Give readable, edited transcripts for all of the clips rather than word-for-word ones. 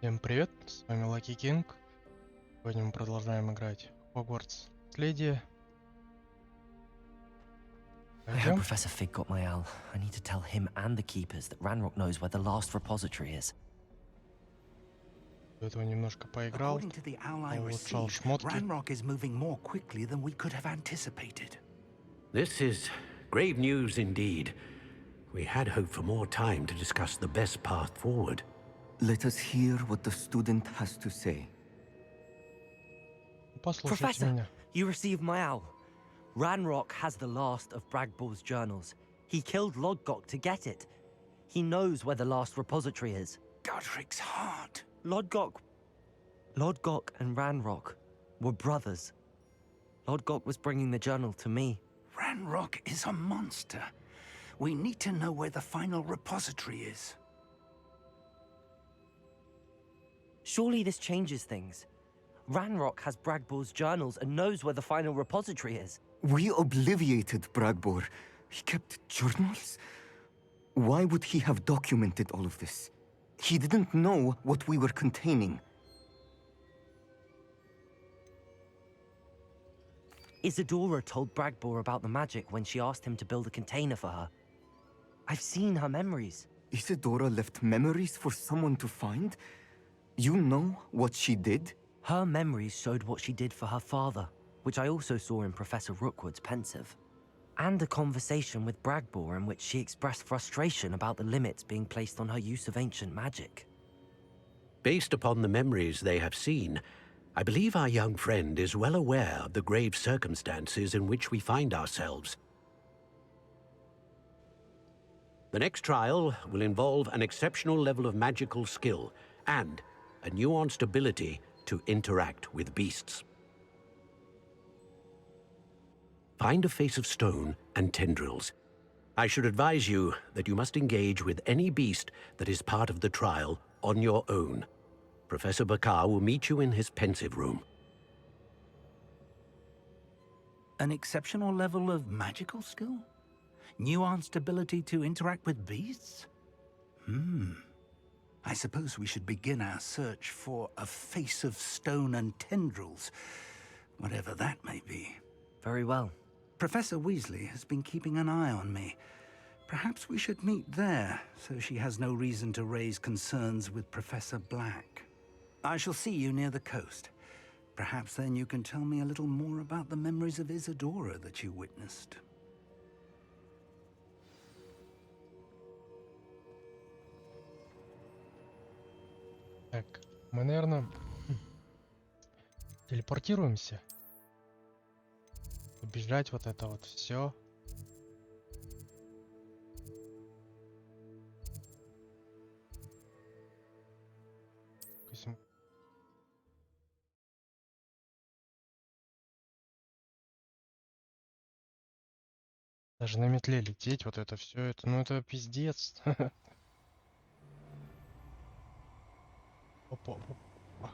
Всем привет, с вами Лаки Кинг. Сегодня мы продолжаем играть Хогвартс Наследие. I hope Professor Fig got my owl. I need to tell him and the keepers that Ranrock knows where the last repository is. До этого немножко поиграл, According to the owl I улучшал received, шмотки. Ranrock is moving more quickly than we could have anticipated. This is grave news indeed. We had hoped for more time to discuss the best path forward. Let us hear what the student has to say. Послушайте Professor, меня. you received my owl. Ranrock has the last of Bragbor's journals. He killed Lodgok to get it. He knows where the last repository is. Godric's heart. Lodgok and Ranrock were brothers. Lodgok was bringing the journal to me. Ranrock is a monster. We need to know where the final repository is. Surely this changes things. Ranrock has Bragbor's journals and knows where the final repository is. We obliviated Bragbor. He kept journals? Why would he have documented all of this? He didn't know what we were containing. Isadora told Bragbor about the magic when she asked him to build a container for her. I've seen her memories. Isadora left memories for someone to find? You know what she did? Her memories showed what she did for her father, which I also saw in Professor Rookwood's pensive. And a conversation with Bragbor in which she expressed frustration about the limits being placed on her use of ancient magic. Based upon the memories they have seen, I believe our young friend is well aware of the grave circumstances in which we find ourselves. The next trial will involve an exceptional level of magical skill and a nuanced ability to interact with beasts. Find a face of stone and tendrils. I should advise you that you must engage with any beast that is part of the trial on your own. Professor Bakar will meet you in his pensive room. An exceptional level of magical skill? Nuanced ability to interact with beasts? I suppose we should begin our search for a face of stone and tendrils, whatever that may be. Very well. Professor Weasley has been keeping an eye on me. Perhaps we should meet there, so she has no reason to raise concerns with Professor Black. I shall see you near the coast. Perhaps then you can tell me a little more about the memories of Isadora that you witnessed. Так, мы, наверное, телепортируемся. Убежать вот это вот все. Даже на метле лететь, вот это все, это, ну это пиздец. Опа, опа.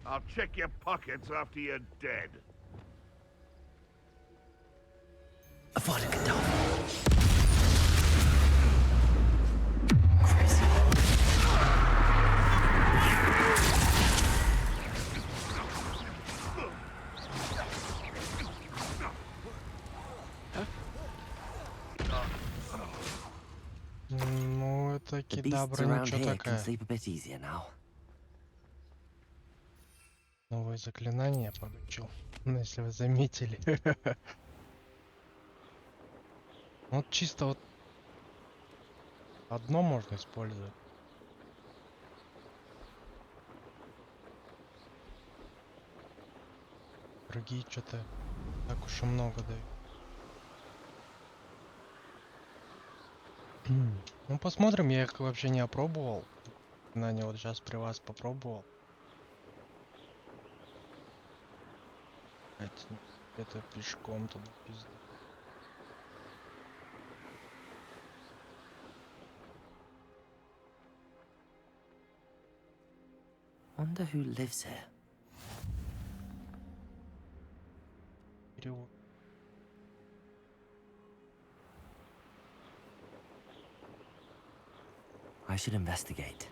I'll check your pockets after you're dead. Ну это The beasts кидабра around ничего here can такая. sleep a bit easier now. Новое заклинание получил. Ну, если вы заметили. Вот чисто вот одно можно использовать. Другие что-то так уж и много дают. Ну посмотрим, я их вообще не опробовал. Заклинание вот сейчас при вас попробовал. Это пешком туда пизда. Wonder who lives here. Перевод. I should investigate.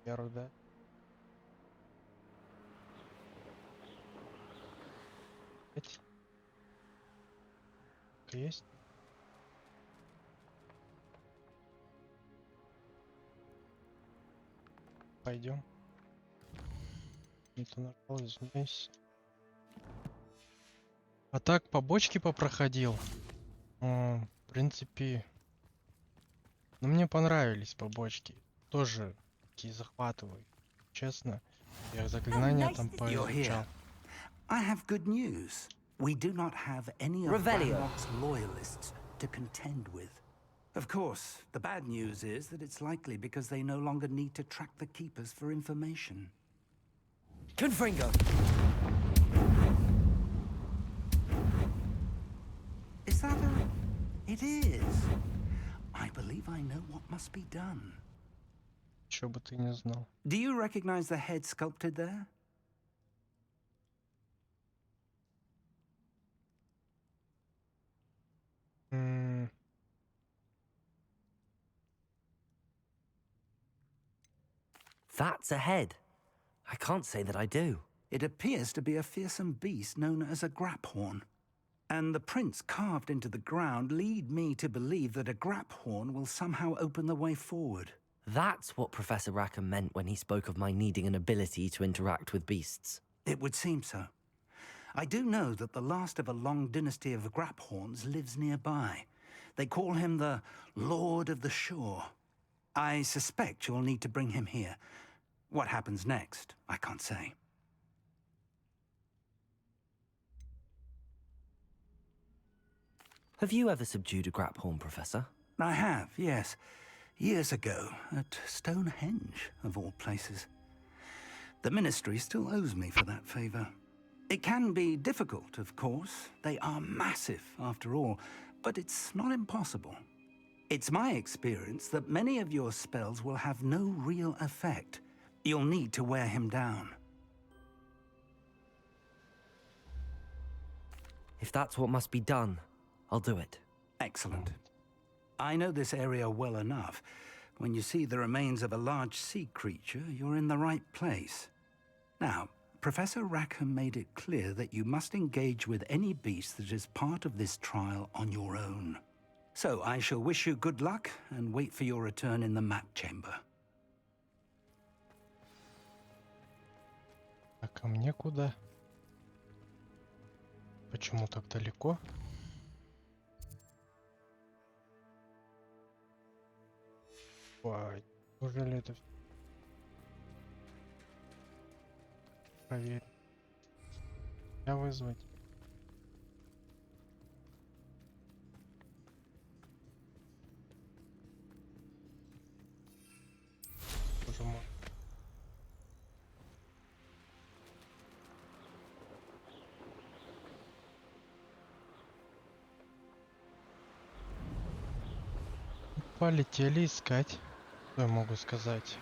Первый, да? Есть? Пойдем. Это нашел здесь. А так побочки попроходил. В принципе, ну, мне понравились побочки. Тоже такие захватывают. Честно, я заклинания там You're поизучал. here. I have good news. We do not have any of Revelio. Brannock's loyalists to contend with. Of course, the bad news is that it's likely because they no longer need to track the Keepers for information. Confringo! Is that a... It is. I believe I know what must be done. Чё бы ты не знал. Do you recognize the head sculpted there? That's a head. I can't say that I do. It appears to be a fearsome beast known as a graphorn. And the prints carved into the ground lead me to believe that a graphorn will somehow open the way forward. That's what Professor Rackham meant when he spoke of my needing an ability to interact with beasts. It would seem so. I do know that the last of a long dynasty of graphorns lives nearby. They call him the Lord of the Shore. I suspect you'll need to bring him here. What happens next, I can't say. Have you ever subdued a graphorn, Professor? I have, yes. Years ago, at Stonehenge, of all places. The Ministry still owes me for that favor. It can be difficult, of course. They are massive, after all, but it's not impossible. It's my experience that many of your spells will have no real effect. You'll need to wear him down. If that's what must be done, I'll do it. Excellent. I know this area well enough. When you see the remains of a large sea creature, you're in the right place. Now, Professor Rackham made it clear that you must engage with any beast that is part of this trial on your own. So I shall wish you good luck and wait for your return in the map chamber. А ко мне куда? Почему так далеко? Ой, неужели это всё? Проверь. Я вызвать. Боже мой. Полетели искать. Что я могу сказать?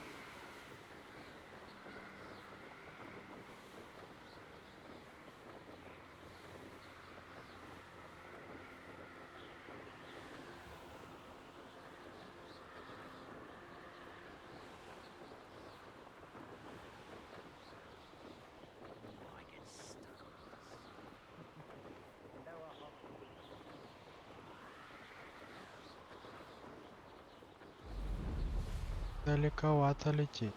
Далековато лететь.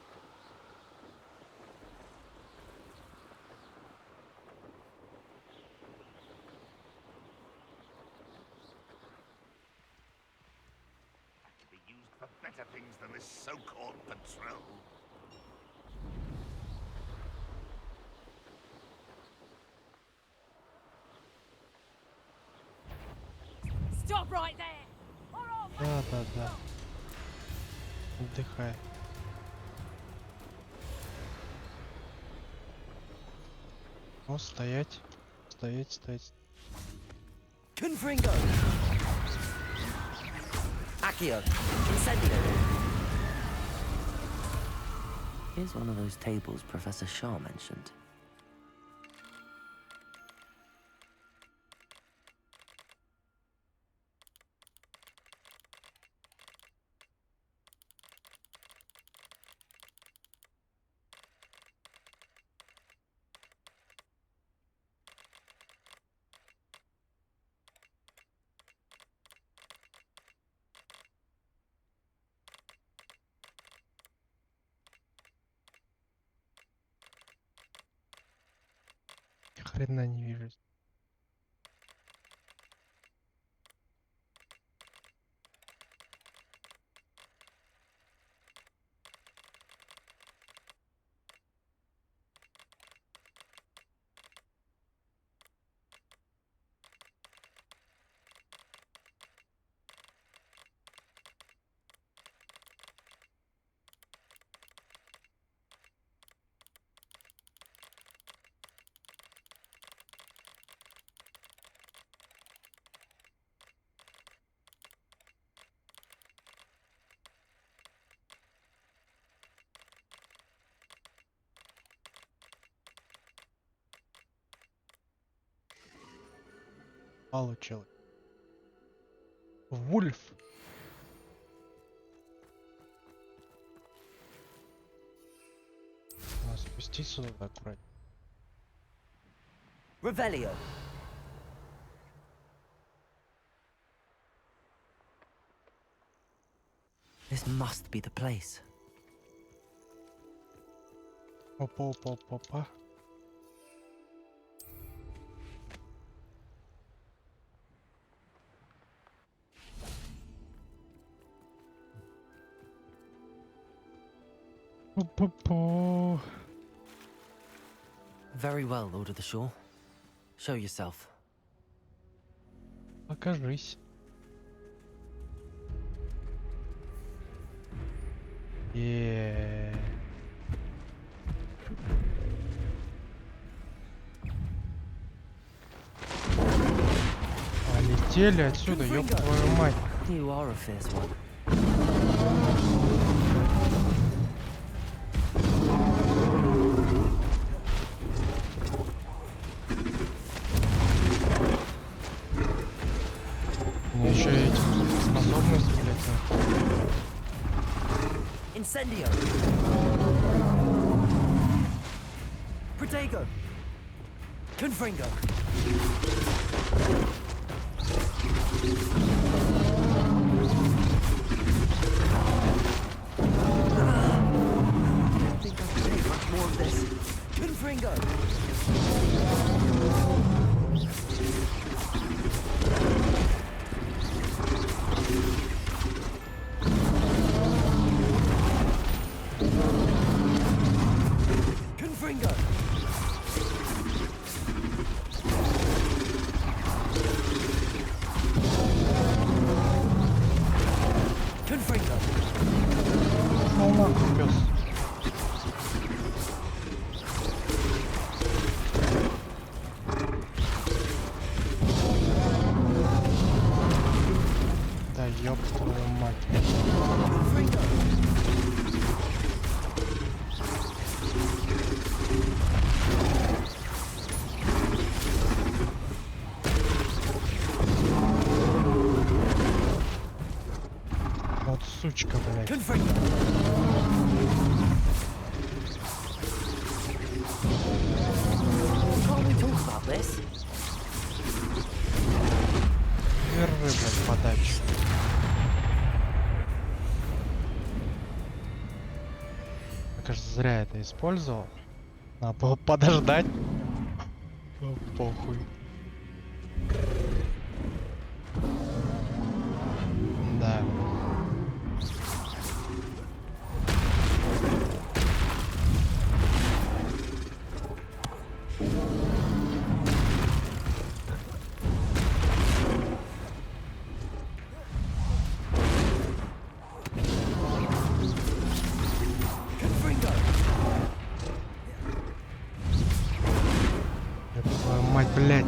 Be used for better things than this so-called patrol. Stop right there! Or I'll Да, да, да. Отдыхай. О, стоять. Стоять, стоять. Confringo! Accio! Incendio! Here's one of those tables Professor Shaw mentioned. Хрена не вижу. Получилось. Вульф. Надо спуститься туда аккуратно. Revelio. This must be the place. Опа. Опа. Very well, Lord of the Shore. Show yourself. Покажись. Полетели отсюда, ёб твою мать. You are a fierce one. Мне еще эти способности, блядь. Incendio. Protego. Confringo. I think I can take much more of this. Confringo. Confringo. Confringo. Ну нахуй, пёс. Да ёб твою мать. Confringo. Вот сучка, блядь. Confringo. Can't we talk about this? Веры, блядь, подачу. Я, кажется, зря это использовал. Надо было подождать. Ну, похуй. Да. Confringo. Ёб твою мать, блядь.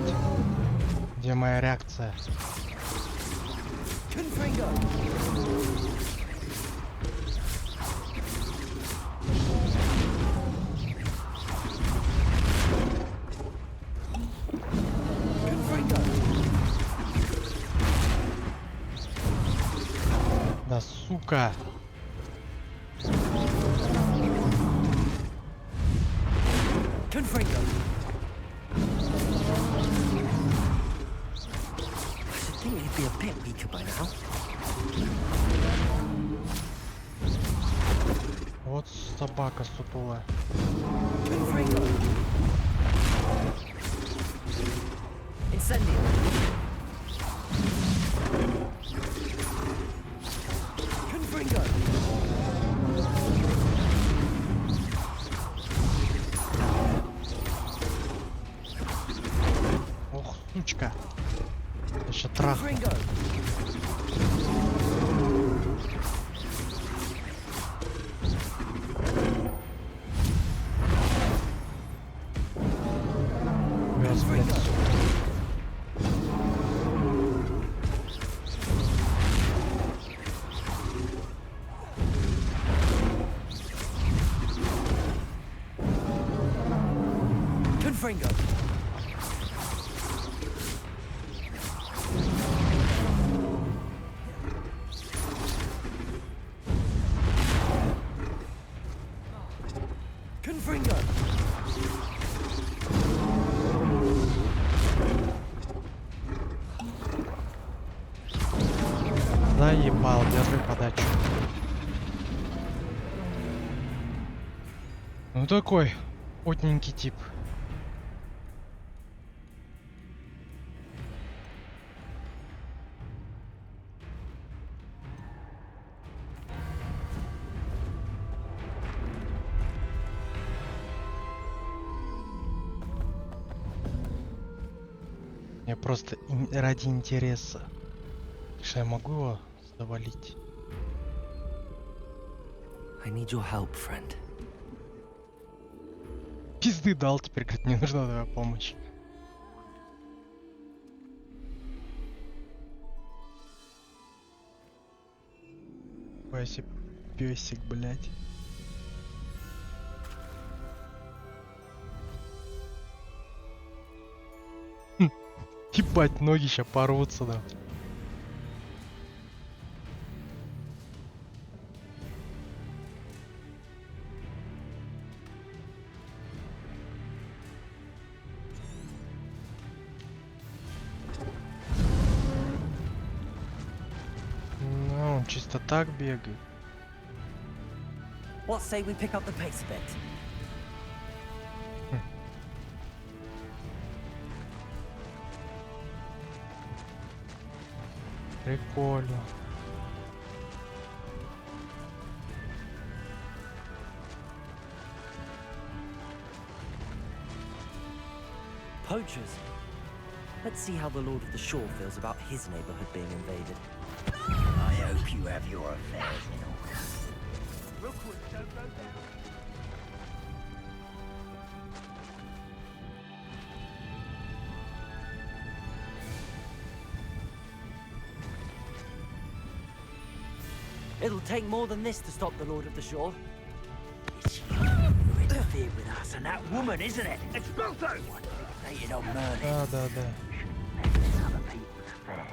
Где моя реакция? Confringo. Confringo. Да сука. Confringo. I should think he'd be a bit weaker by now. Вот собака сутулая. Confringo. Сучка. Еще трах. Вяз, блядь, сука. Confringo. Confringo. Заебал, держи подачу. Ну такой потненький тип. Я просто ради интереса. Что я могу его завалить? I need your help, friend. Пизды дал, теперь говорит, мне нужна твоя помощь. Вася песик, блядь. Ебать, ноги ща порвутся, да. Ну, он чисто так бегает. What say we pick up the pace a bit? Прикольно. Poachers. Let's see how the Lord of the Shore feels about his neighborhood being invaded. I hope you have your affairs in order. Rookwood, don't go down. It'll take more than this to stop the Lord of the Shore. It's you who interfered with us and that woman, isn't it? Expulso! One fixated on murder. Да. Meddling other people's affairs.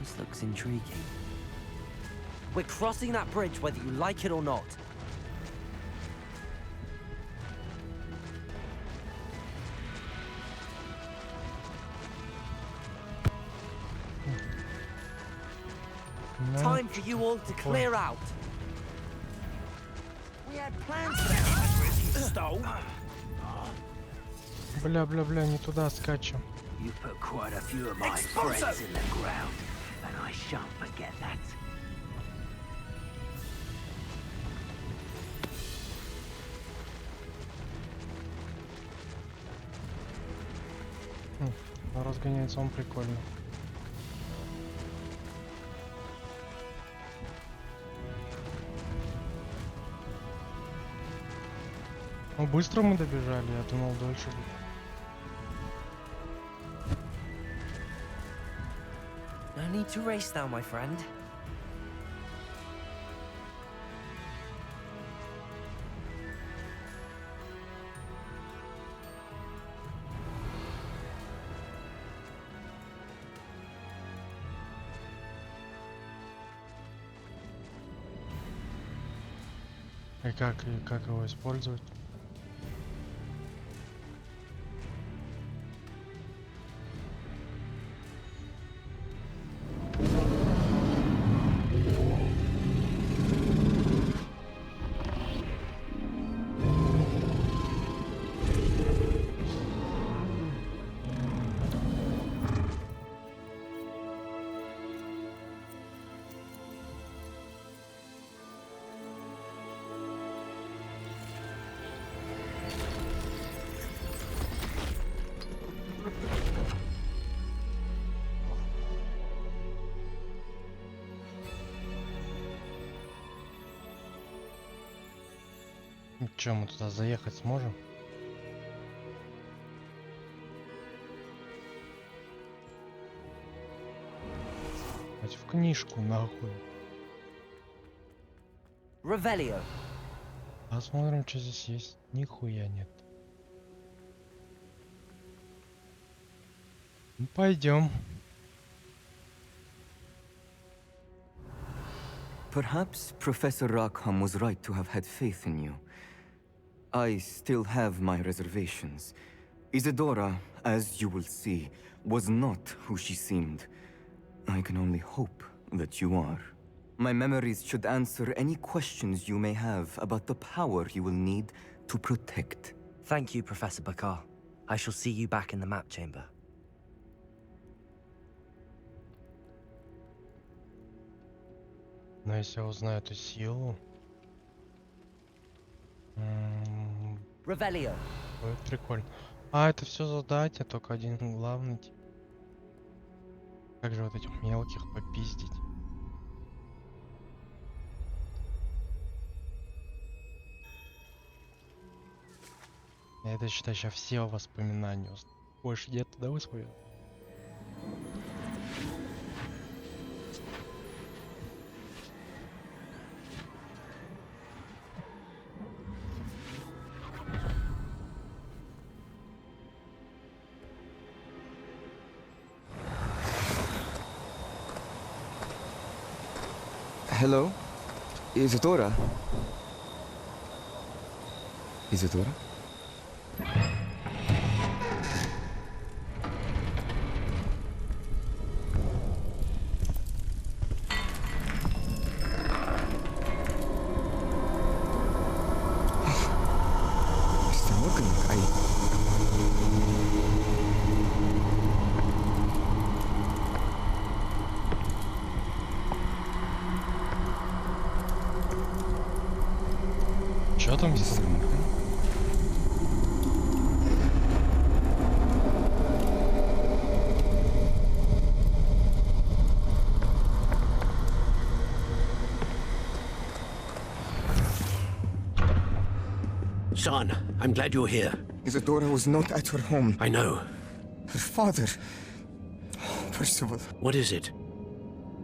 This looks intriguing. We're crossing that bridge whether you like it or not. Time for you all to clear out. We had plans for that immigrant you stole. Бля, не туда скачем. You put quite a few of my friends in the ground, and I shan't forget that. Разгоняется он прикольно. Ну быстро мы добежали, я думал дольше будет. No need to race now, my friend. И как его использовать? что, мы туда заехать сможем? Хоть в книжку нахуй. Revelio. Посмотрим, что здесь есть. Нихуя нет. Ну, пойдем. Perhaps Professor Rackham was right to have had faith in you. I still have my reservations. Isadora, as you will see, was not who she seemed. I can only hope that you are. My memories should answer any questions you may have about the power you will need to protect. Thank you, Professor Bakar. I shall see you back in the map chamber. Но если я узнаю эту силу... Revelio. Будет прикольно. А, это все задание, только один главный. Как же вот этих мелких попиздить? Это, считай, сейчас все воспоминания. Больше нет, да, воспоминаний? Hello? Isadora? Isadora? Mr. Morgan, Чё там? Mr. Morgan? Son, I'm glad you're here. Isadora was not at her home. I know. Her father... Percival. What is it?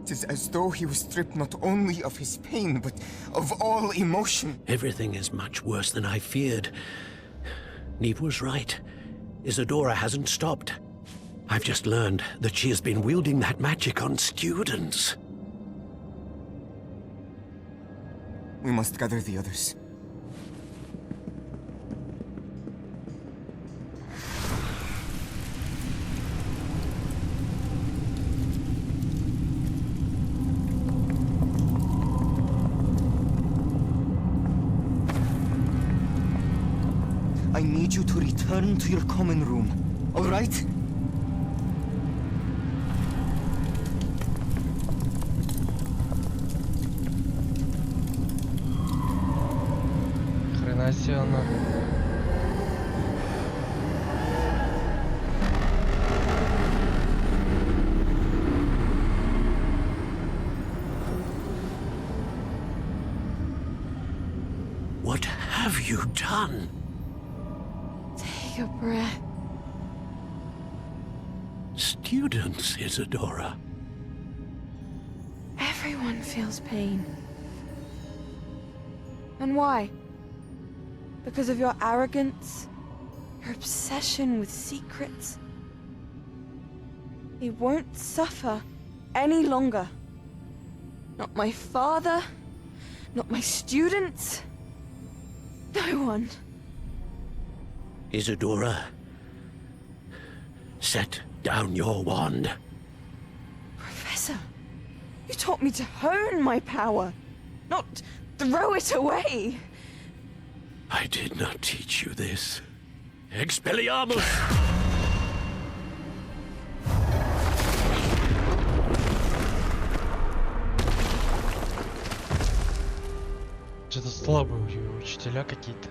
It is as though he was stripped not only of his pain, but of all emotion. Everything is much worse than I feared. Neve was right. Isadora hasn't stopped. I've just learned that she has been wielding that magic on students. We must gather the others. I need you to return to your common room, all right? Хрена себе она. What have you done? Take a breath. Students, Isadora. Everyone feels pain. And why? Because of your arrogance? Your obsession with secrets? He won't suffer any longer. Not my father, not my students, no one. Isadora, set down your wand. Professor, you taught me to hone my power, not throw it away. I did not teach you this. Expelliarmus! Что-то слабые учителя какие-то.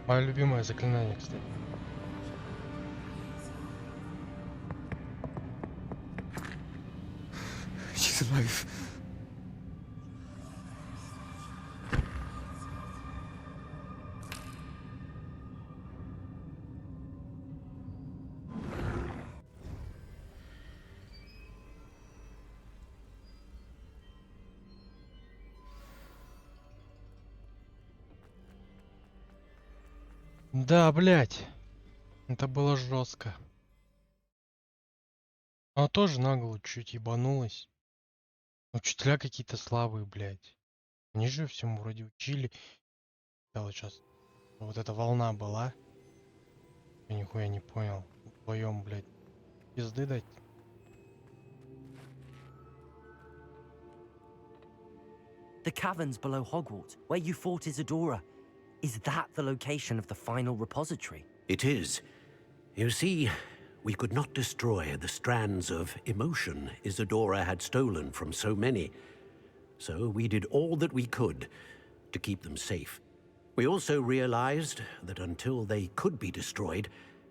Мое любимое заклинание, кстати. She's alive. Да, блядь. Это было жестко. Она тоже нагло чуть ебанулась. Учителя какие-то слабые, блядь. Они же всему вроде учили. Да, вот сейчас. Вот эта волна была. Я нихуя не понял. Вдвоем, блядь. Пизды дать. The caverns below Hogwarts, where you fought Isadora. Is that the location of the final repository? It is. You see, we could not destroy the strands of emotion Isadora had stolen from so many. So we did all that we could to keep them safe. We also realized that until they could be destroyed,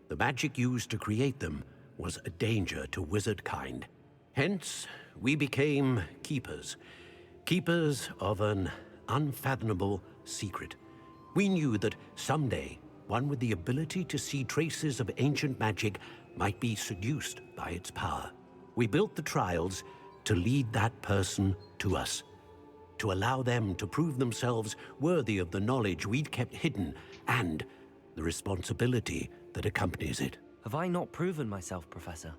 the magic used to create them was a danger to wizard kind. Hence, we became keepers. Keepers of an unfathomable secret. We knew that someday, one with the ability to see traces of ancient magic might be seduced by its power. We built the trials to lead that person to us, to allow them to prove themselves worthy of the knowledge we'd kept hidden and the responsibility that accompanies it. Have I not proven myself, Professor?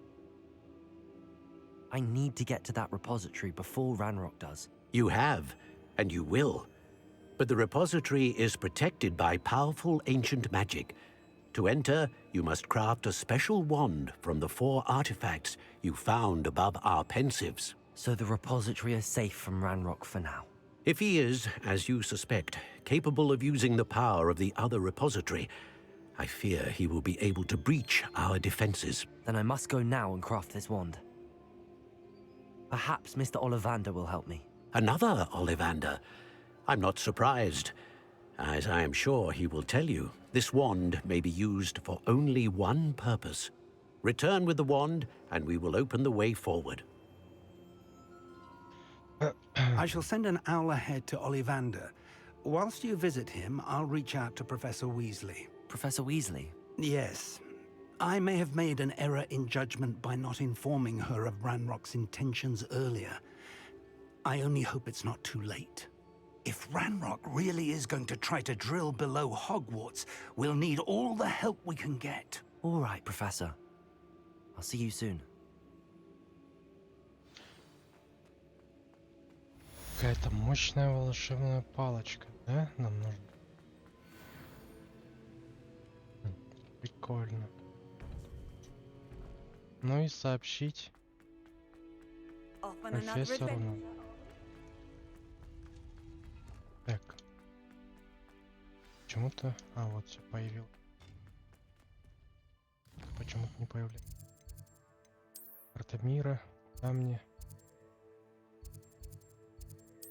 I need to get to that repository before Ranrock does. You have, and you will. But the repository is protected by powerful ancient magic. To enter, you must craft a special wand from the 4 artifacts you found above our pensives. So the repository is safe from Ranrock for now. If he is, as you suspect, capable of using the power of the other repository, I fear he will be able to breach our defenses. Then I must go now and craft this wand. Perhaps Mr. Ollivander will help me. Another Ollivander? I'm not surprised. As I am sure he will tell you, this wand may be used for only one purpose. Return with the wand, and we will open the way forward. I shall send an owl ahead to Ollivander. Whilst you visit him, I'll reach out to Professor Weasley. Professor Weasley? Yes. I may have made an error in judgment by not informing her of Ranrock's intentions earlier. I only hope it's not too late. If Ranrock really is going to try to drill below Hogwarts, we'll need all the help we can get. All right, Professor. I'll see you soon. Какая-то мощная волшебная палочка, да? Нам нужно. Прикольно. Ну и сообщить профессору. Так. Почему-то... А, вот все появилось. Почему-то не появляется. Карта мира. Камни.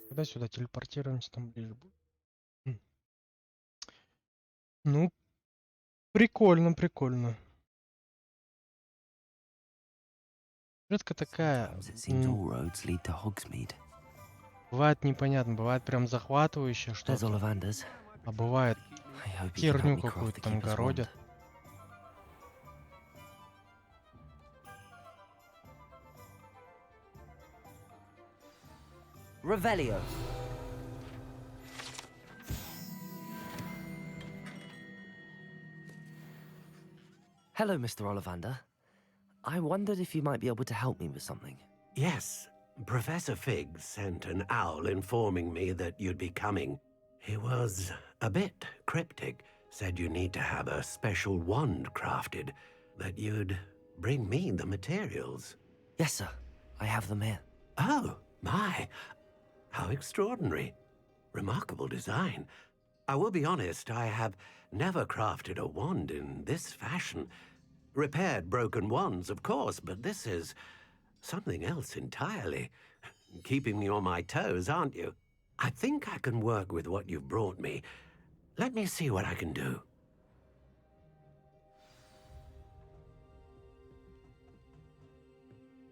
Когда сюда телепортируемся, там ближе будет. Ну, прикольно, прикольно. Редко такая. It seems all roads lead to Hogsmeade. Бывает непонятно, бывает прям захватывающе There's что-то. Ollivanders. А бывает I hope you can херню help me craft какую-то the там keeper's wand. городят. Revelio. Hello, Mr. Ollivander. I wondered if you might be able to help me with something. Yes, Professor Fig sent an owl informing me that you'd be coming. He was a bit cryptic, said you need to have a special wand crafted, that you'd bring me the materials. Yes, sir. I have them here. Oh, my. How extraordinary. Remarkable design. I will be honest, I have never crafted a wand in this fashion. Repaired broken wands, of course, but this is something else entirely. Keeping me on my toes, aren't you? I think I can work with what you've brought me. Let me see what I can do.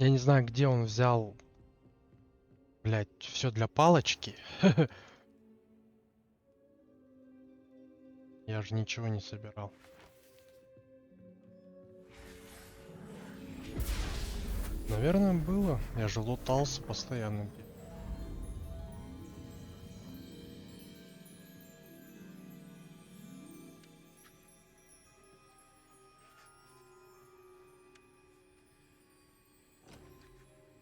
Я не знаю, где он взял, блядь, все для палочки. Я же ничего не собирал. Наверное, было. Я же лутался постоянно.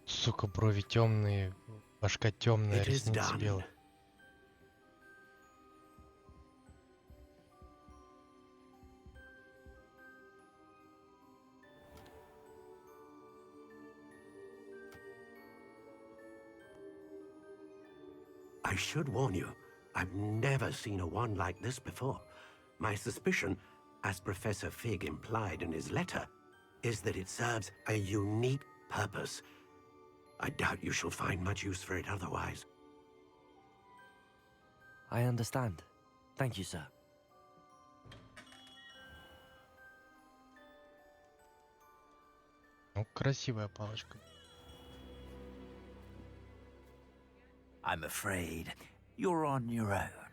Сука, брови темные, башка темная, It is ресницы done. белые. I should warn you, I've never seen a wand like this before. My suspicion, as Professor Fig implied in his letter, is that it serves a unique purpose. I doubt you shall find much use for it otherwise. I understand. Thank you, sir. Ну, красивая палочка. I'm afraid you're on your own.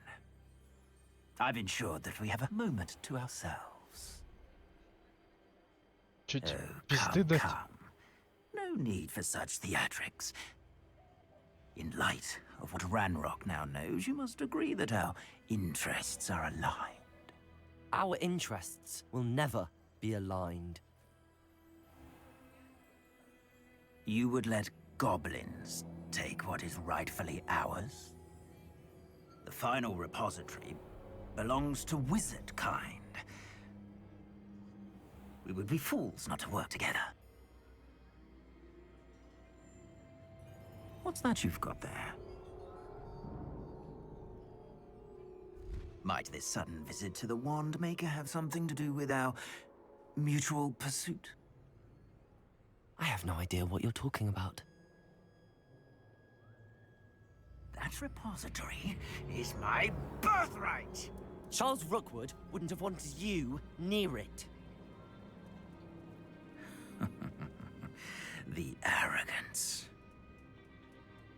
I've ensured that we have a moment to ourselves. Чуть Oh, пизды come, дать. come. No need for such theatrics. In light of what Ranrock now knows, you must agree that our interests are aligned. Our interests will never be aligned. You would let goblins take what is rightfully ours? The final repository belongs to wizard kind. We would be fools not to work together. What's that you've got there? Might this sudden visit to the Wand Maker have something to do with our mutual pursuit? I have no idea what you're talking about. That repository is my birthright! Charles Rookwood wouldn't have wanted you near it. The arrogance.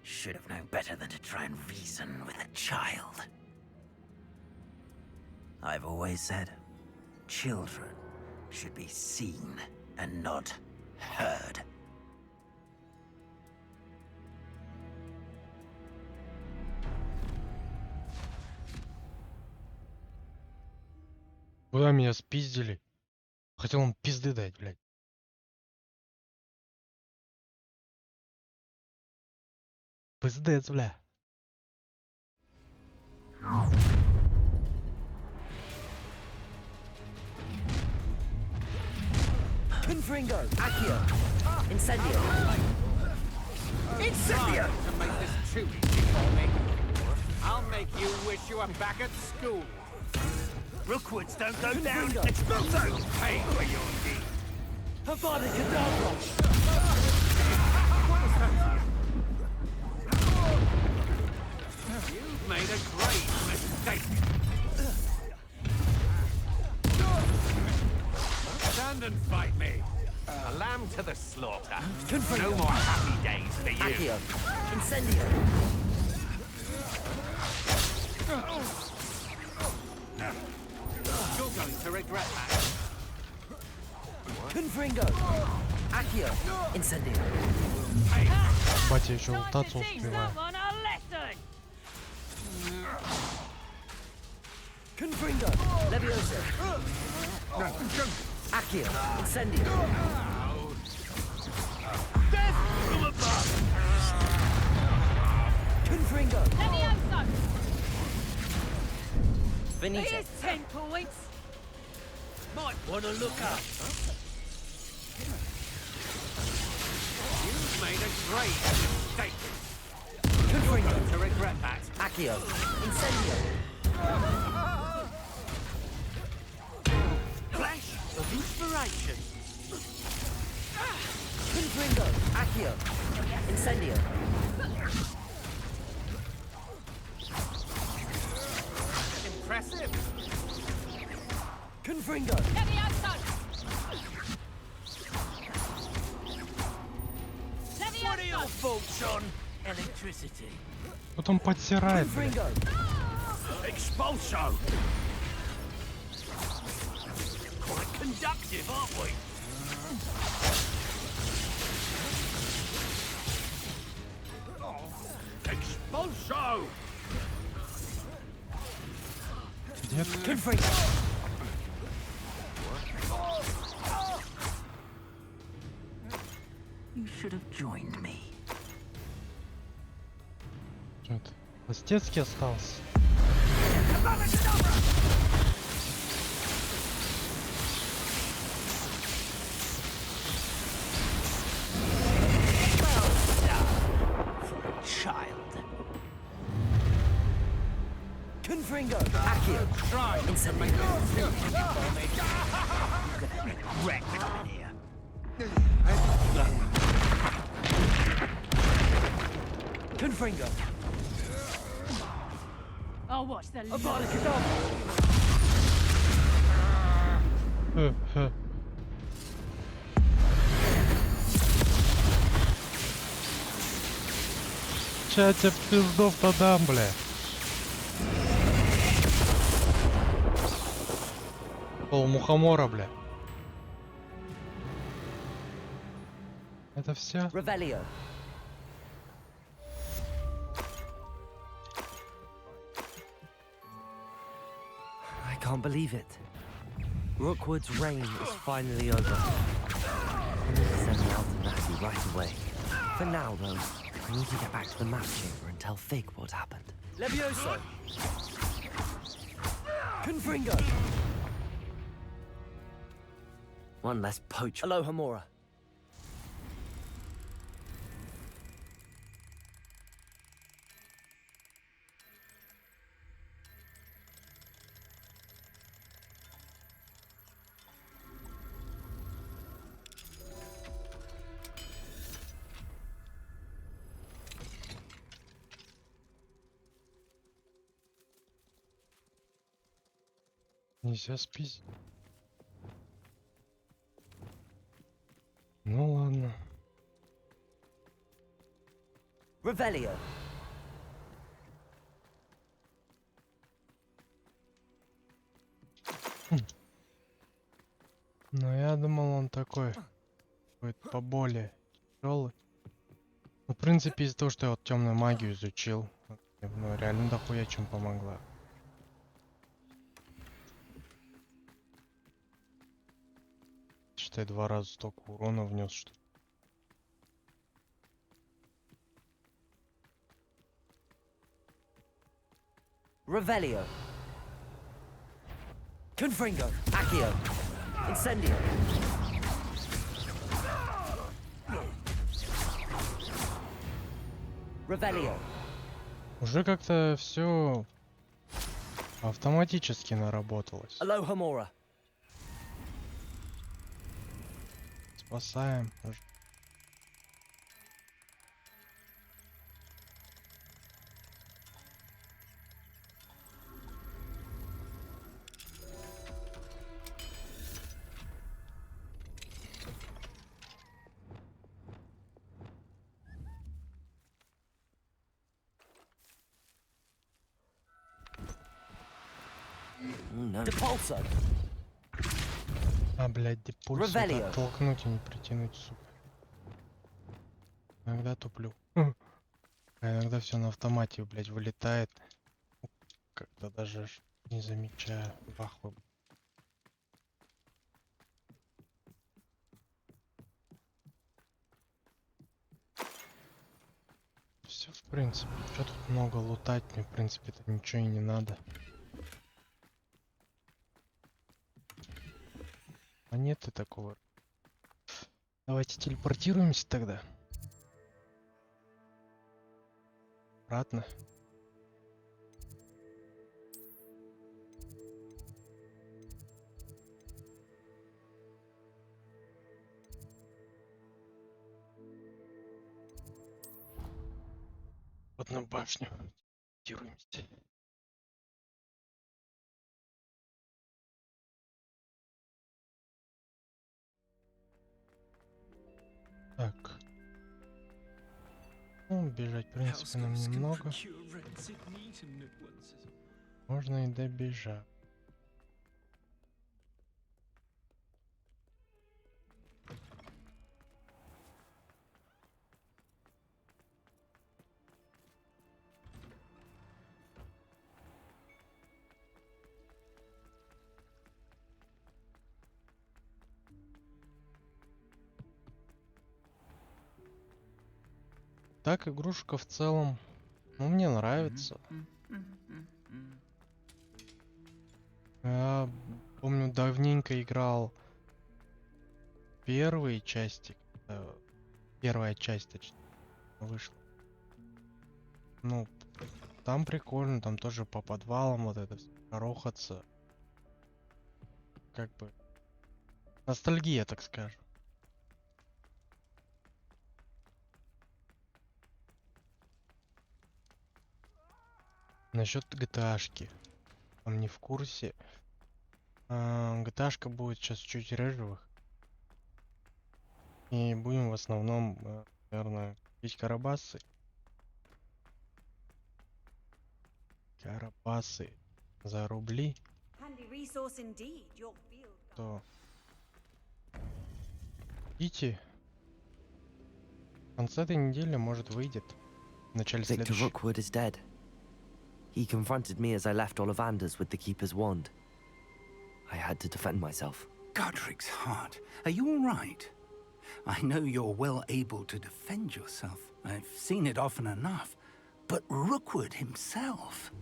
Should have known better than to try and reason with a child. I've always said, children should be seen and not heard. Куда меня спиздили? Хотел он пизды дать, блядь. Пиздец, бля. Confringo, Accio, Incendio. Incendio! To make this too easy for me, I'll make you wish you were back at school. Rookwoods don't go down! Confringo. Expulso! Pay for your deed. Havana Cadabra. You've made a great mistake. Stand and fight me. A lamb to the slaughter. No more happy days for you. Accio, Incendio. You're going to regret that. Confringo, Accio, Incendio. Батя еще лутаться успевает. Confringo, Levioso. Accio, Incendio. Confringo. Benito. Here's 10 points. Might want to look up. You've made a great mistake. You're Confringo, going to regret that. Accio, Incendio. Flash of inspiration. Confringo, Accio, Incendio. Impressive. Confringo. Sun, electricity. Потом подсирает, блядь. Expulso! Quite conductive, aren't we? Expulso! Нет. You should have joined me. Что-то. Пластецкий остался. Child. Confringo! Accio! Try to make Wreck coming here. Confringo! I'll watch the Avada Kedavra! Хе-хе. Ща тебе пиздов-то дам, бля. Пол мухомора, бля. Это все? Revelio! I can't believe it. Rookwood's reign is finally over. I need to send me out to Natty right away. For now, though, I need to get back to the map chamber and tell Fig what happened. Levioso! Confringo! One less poach. Alohomora. Нельзя спиздить. Ну ладно. Revelio. Но я думал, он такой будет поболее тяжелый. Ну, в принципе, из-за того, что я вот темную магию изучил, ну, реально дохуя чем помогла. Считай, 2 раза столько урона внес, что. Revelio. Confringo. Accio. Incendio. Revelio. Уже как-то все автоматически наработалось. Alohomora. Спасаем. No. Depulso. А, блядь, депульс Revelio. оттолкнуть и не притянуть, сука. Иногда туплю. А иногда все на автомате, блядь, вылетает. Как-то даже не замечаю. Баху. Все, в принципе. Что тут много лутать? Мне, в принципе-то ничего и не надо. А нет и такого. Давайте телепортируемся тогда. Обратно. Вот на башню. Телепортируемся. Так. Ну, бежать, в принципе, нам немного. Можно и добежать. Так, игрушка в целом, ну, мне нравится. Я помню, давненько играл первые части. Первая часть, точнее, вышла. Ну, там прикольно, там тоже по подвалам вот это всё горохаться. Как бы ностальгия, так скажем. Насчет GTA-шки. Там не в курсе. GTA-шка будет сейчас чуть рыжевых. И будем в основном, наверное, пить карабасы. Карабасы за рубли. То идите. В конце этой недели, может, выйдет. В начале Victor следующей. Rookwood is dead. He confronted me as I left Ollivanders with the Keeper's wand. I had to defend myself. Godric's heart, are you all right? I know you're well able to defend yourself. I've seen it often enough. But Rookwood himself...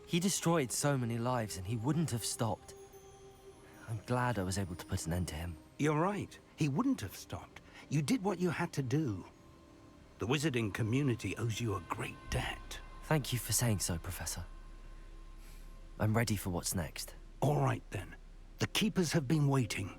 He destroyed so many lives and he wouldn't have stopped. I'm glad I was able to put an end to him. You're right. He wouldn't have stopped. You did what you had to do. The wizarding community owes you a great debt. Thank you for saying so, Professor. I'm ready for what's next. All right, then. The Keepers have been waiting.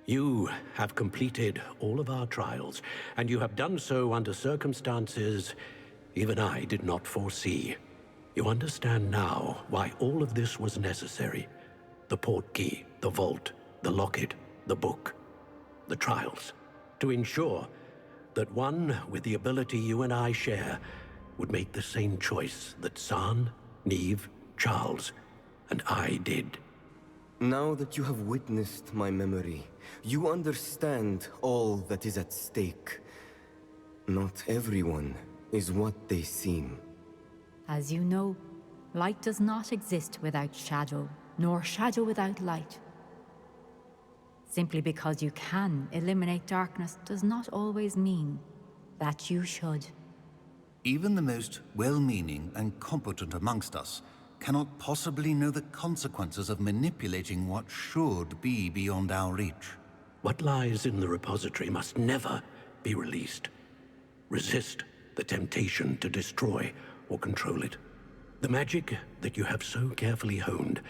You have completed all of our trials, and you have done so under circumstances even I did not foresee. You understand now why all of this was necessary. The portkey, the vault, the locket, the book, the trials. To ensure that one with the ability you and I share would make the same choice that San, Neve, Charles, and I did. Now that you have witnessed my memory, you understand all that is at stake. Not everyone is what they seem. As you know, light does not exist without shadow, nor shadow without light. Simply because you can eliminate darkness does not always mean that you should. Even the most well-meaning and competent amongst us cannot possibly know the consequences of manipulating what should be beyond our reach. What lies in the repository must never be released. Resist the temptation to destroy or control it. The magic that you have so carefully honed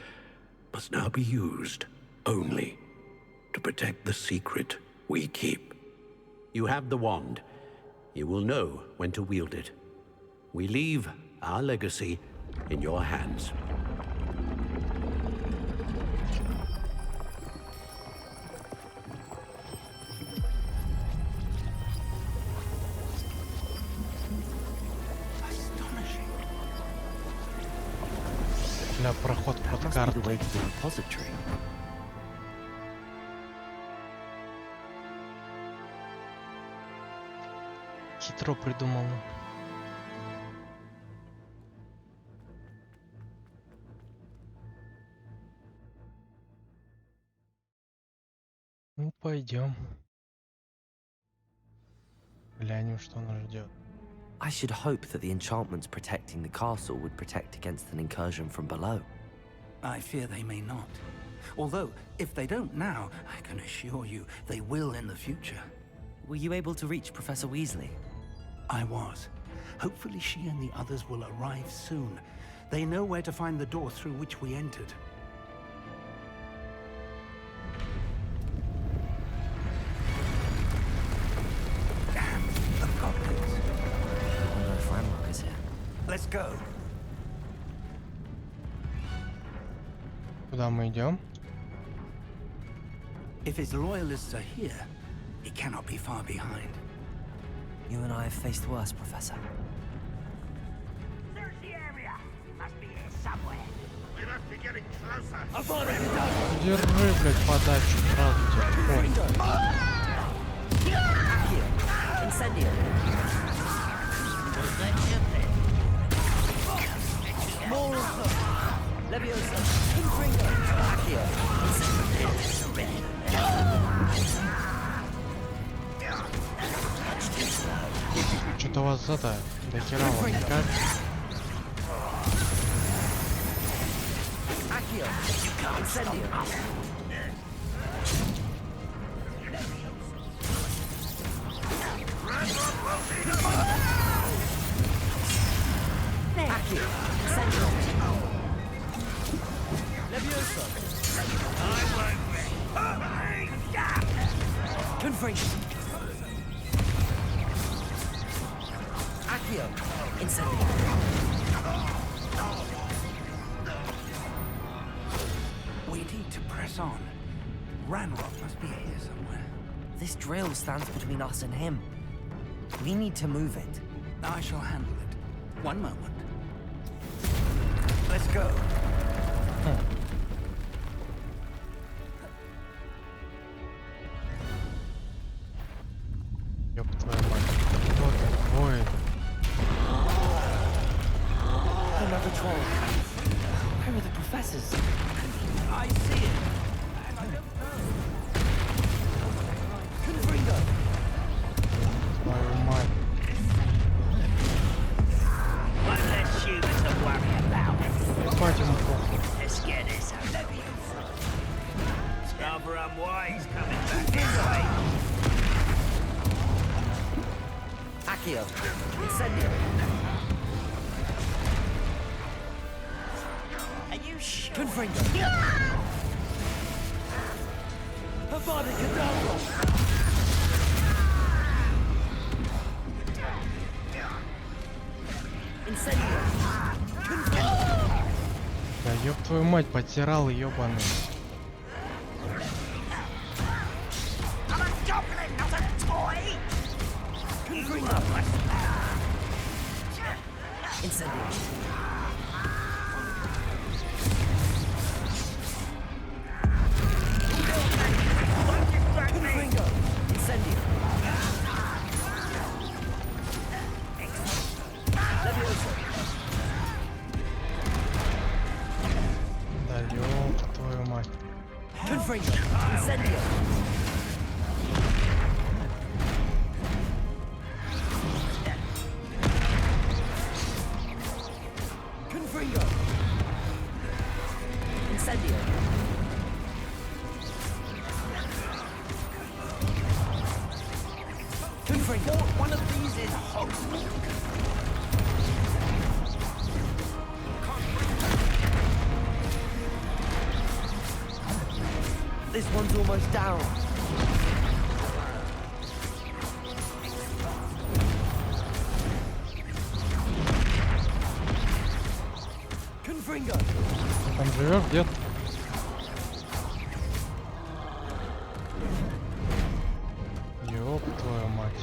must now be used only to protect the secret we keep. You have the wand. You will know when to wield it. We leave our legacy in your hands. Для проход под Must be карту. the way to the repository. Хитро придумано. Ну, пойдем. Глянем, что нас ждет. I should hope that the enchantments protecting the castle would protect against an incursion from below. I fear they may not. Although, if they don't now, I can assure you they will in the future. Were you able to reach Professor Weasley? I was. Hopefully she and the others will arrive soon. They know where to find the door through which we entered. Damn, the goblins. I wonder if Ranrock is here. Let's go. Куда мы идем? If his loyalists are here, he cannot be far behind. You and I have faced worse, Professor. Search the area. Must be here somewhere. We must be getting closer. Держи, блядь, подачу, сразу тебя понял. Incendio. More of them. Leviosa. Confringo. Accio. Что-то вас это дохерало, никак. Accio. Incendio. Accio. Incendio. Leviosa. Confringo. Accio. Incendio. We need to press on. Ranrock must be here somewhere. This drill stands between us and him. We need to move it. I shall handle it. One moment. Let's go. Ёб твою мать. Кто такой? Another troll. Where are the professors? I see it. Confringo. Твою мать. One less human to worry about. Ебать ему похуй. Let's get this out of you. It's rather unwise coming back this way. Accio. Incendio. Are you sure? Confringo. Avada Kedavra. Incendio. Да ёб твою мать, потирал ебаный. I'm a goblin, not a toy. Confringo. Incendio. Confringo. Incendio. Leviosa. Да ёб твою мать. Confringo. Incendio. Confringo. Incendio. Confringo. One of these is hot. This one's almost down. Confringo. Ты там живешь где-то? Ёб твою мать.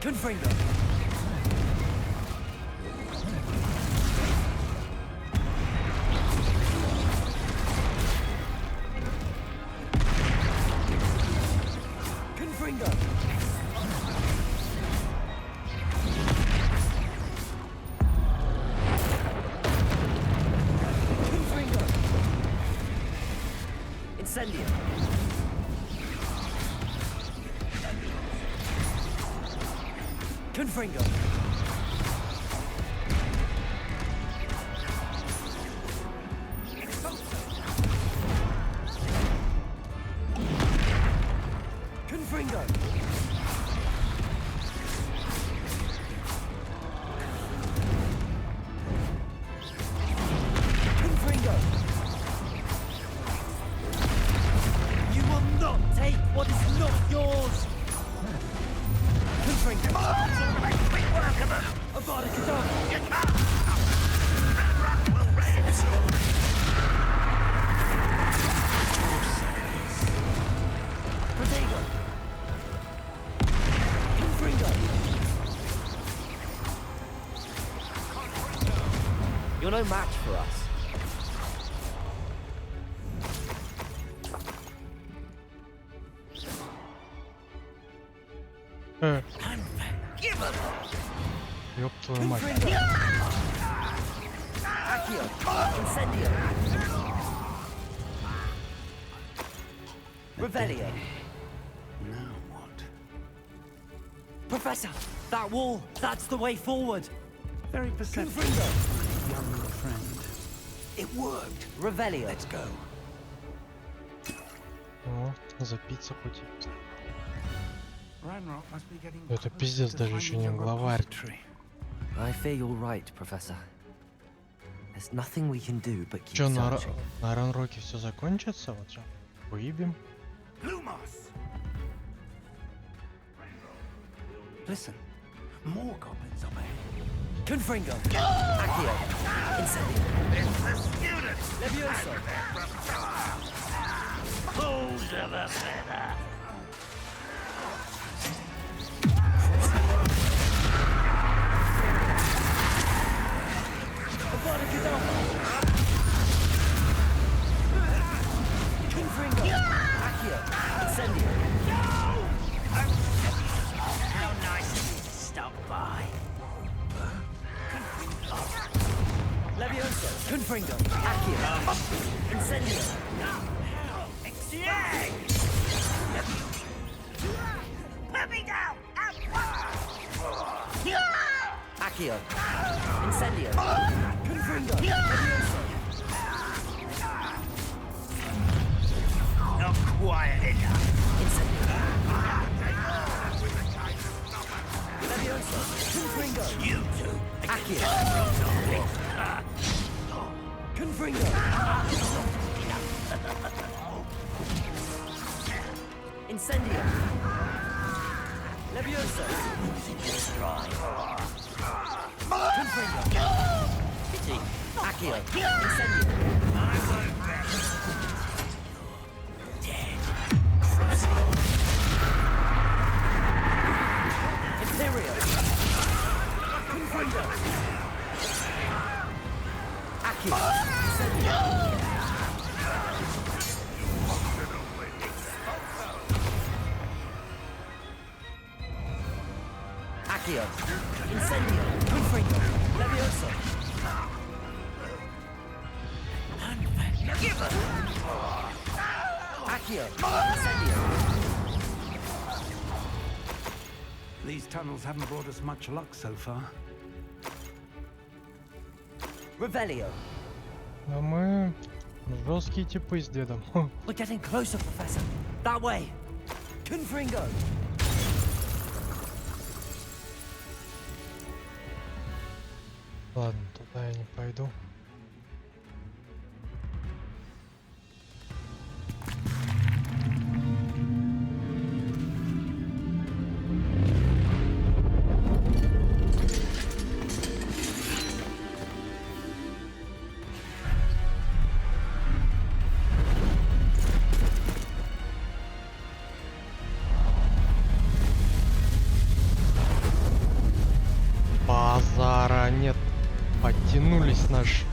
Confringo. Confringo. Confringo. Incendio. Confringo. Confringo. Confringo. You will not take what is not yours. Confringo. You're no match for us. Ёб твою мать. Revelio. Now what? Professor, that wall, that's the way forward. Very perceptive, young little friend. It worked. Revelio. Let's go. О, запиться хоть. Ranrock must be getting Это close пиздец, to даже еще finding не a главарь. repository. I fear you're right, Professor. There's nothing we can do but keep Чё, на searching. Ранроке все закончится? Вот сейчас выебем. Lumos! Listen, more goblins up ahead. Confringo. Accio. Incendio. It's the students! Levioso. Who's ever better? Confringo. Accio. Incendio. How nice of you to stop by. Levioso. Confringo. Accio. Incendio. Yay! Put me down! Accio. Incendio. Confringo. Levioso. Not quiet enough. Incendio. Levioso. Confringo. You two. Accio. Confringo. Incendio. Levioso. Confringo. Pity. Accio. Incendio. Imperio. Confringo. Accio. Incendio. Accio. Incendio. Confringo. Levioso. Accio. Incendio. These tunnels haven't brought us much luck so far. Revelio. А мы жесткие типы с дедом. We're getting closer, Professor. That way. Confringo. Ладно, туда я не пойду. Базара нет. Подтянулись наши.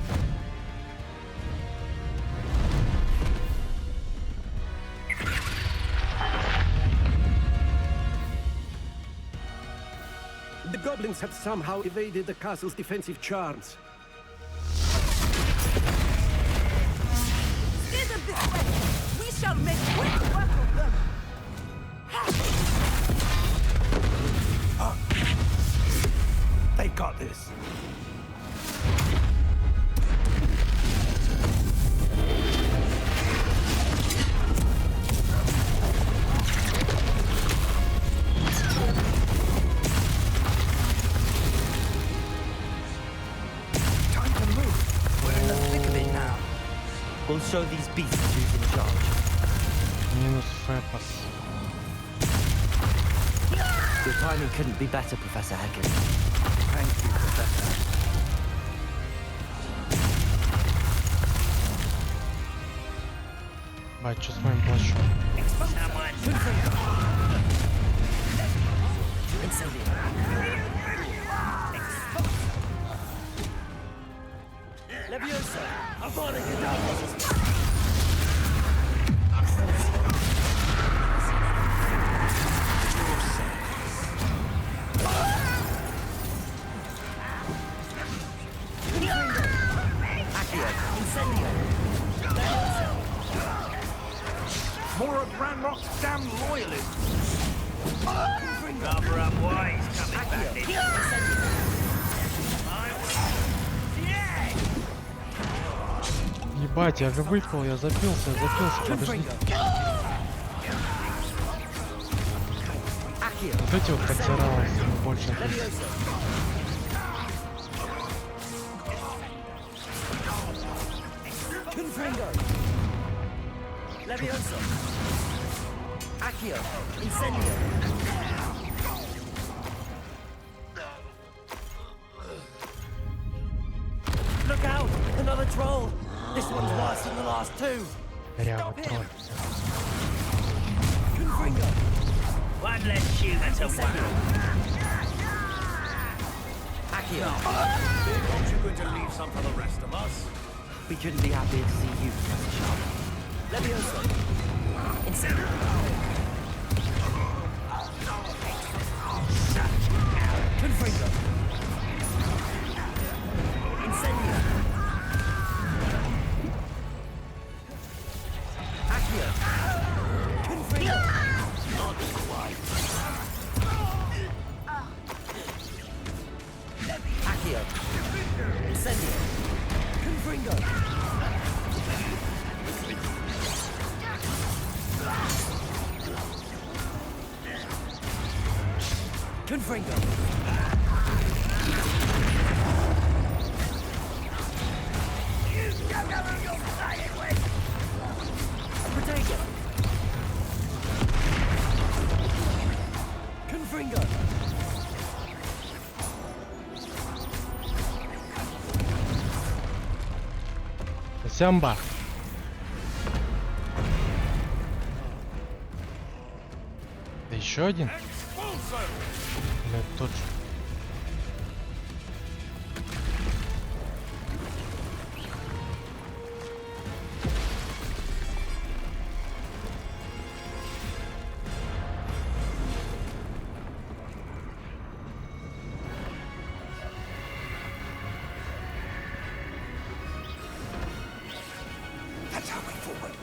The goblins have somehow evaded the castle's defensive charms. Steer them this way! We shall make quick work of them! They got this. Time to move. We're in the thick of it now. We'll show these beasts who's in charge. Минус Фэпас. Your timing couldn't be better, Professor Hagen. Thank you, Professor. Бать, что с моим плащом? More of Ranrock's damn loyalists. Cover up wise coming back in. Ебать, я же выпал, я запился, подожди. Вот эти вот подтиралось больше. Levioso. Accio. Incendio. Look out! Another troll! This one's worse than the last two! Стop him! Confringo! One less human to worry. Accio. Aren't you going to leave some for the rest of us? We couldn't be happier to see you, Professor Sharp. Levioso. Incendio. Confringo. Incendio. Accio. Confringo. Not quite. Accio. Incendio. Confringo. Confringo. Protego. Confringo. Сямба. Да еще один? Блядь, тот же. That's our way forward.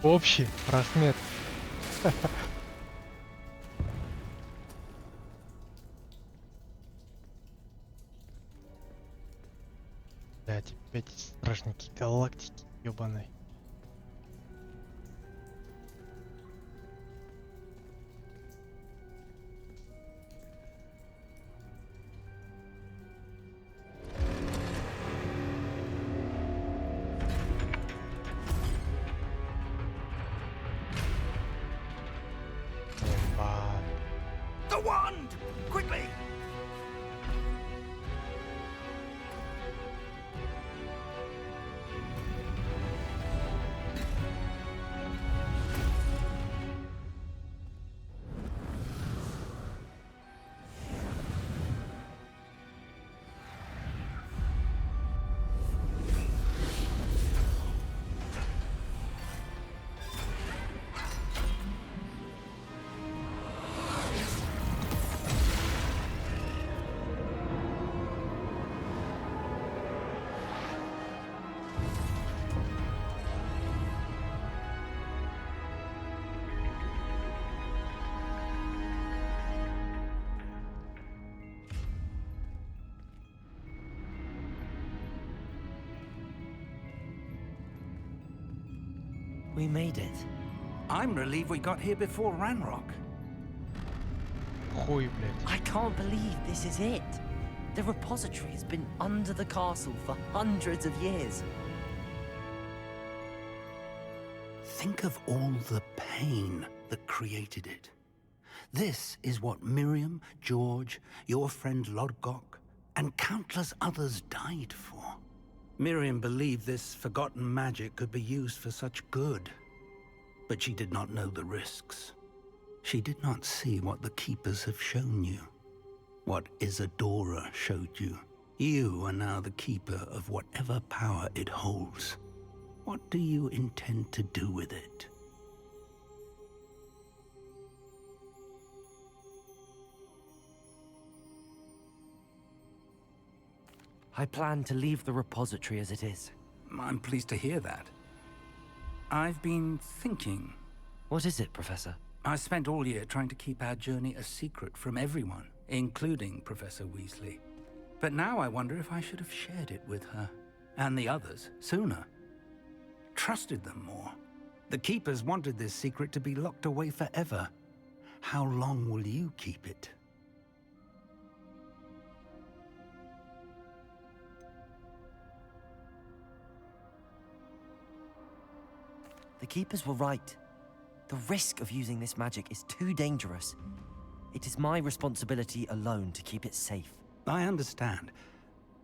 Общий размер. Блять, опять стражники галактики, ёбаной. The wand! Quickly! We made it. I'm relieved we got here before Ranrock. Хуй, блядь. I can't believe this is it. The repository has been under the castle for hundreds of years. Think of all the pain that created it. This is what Miriam, George, your friend Lodgok, and countless others died for. Miriam believed this forgotten magic could be used for such good, but she did not know the risks. She did not see what the Keepers have shown you, what Isadora showed you. You are now the Keeper of whatever power it holds. What do you intend to do with it? I plan to leave the repository as it is. I'm pleased to hear that. I've been thinking. What is it, Professor? I spent all year trying to keep our journey a secret from everyone, including Professor Weasley. But now I wonder if I should have shared it with her, and the others, sooner. Trusted them more. The Keepers wanted this secret to be locked away forever. How long will you keep it? The Keepers were right. The risk of using this magic is too dangerous. It is my responsibility alone to keep it safe. I understand,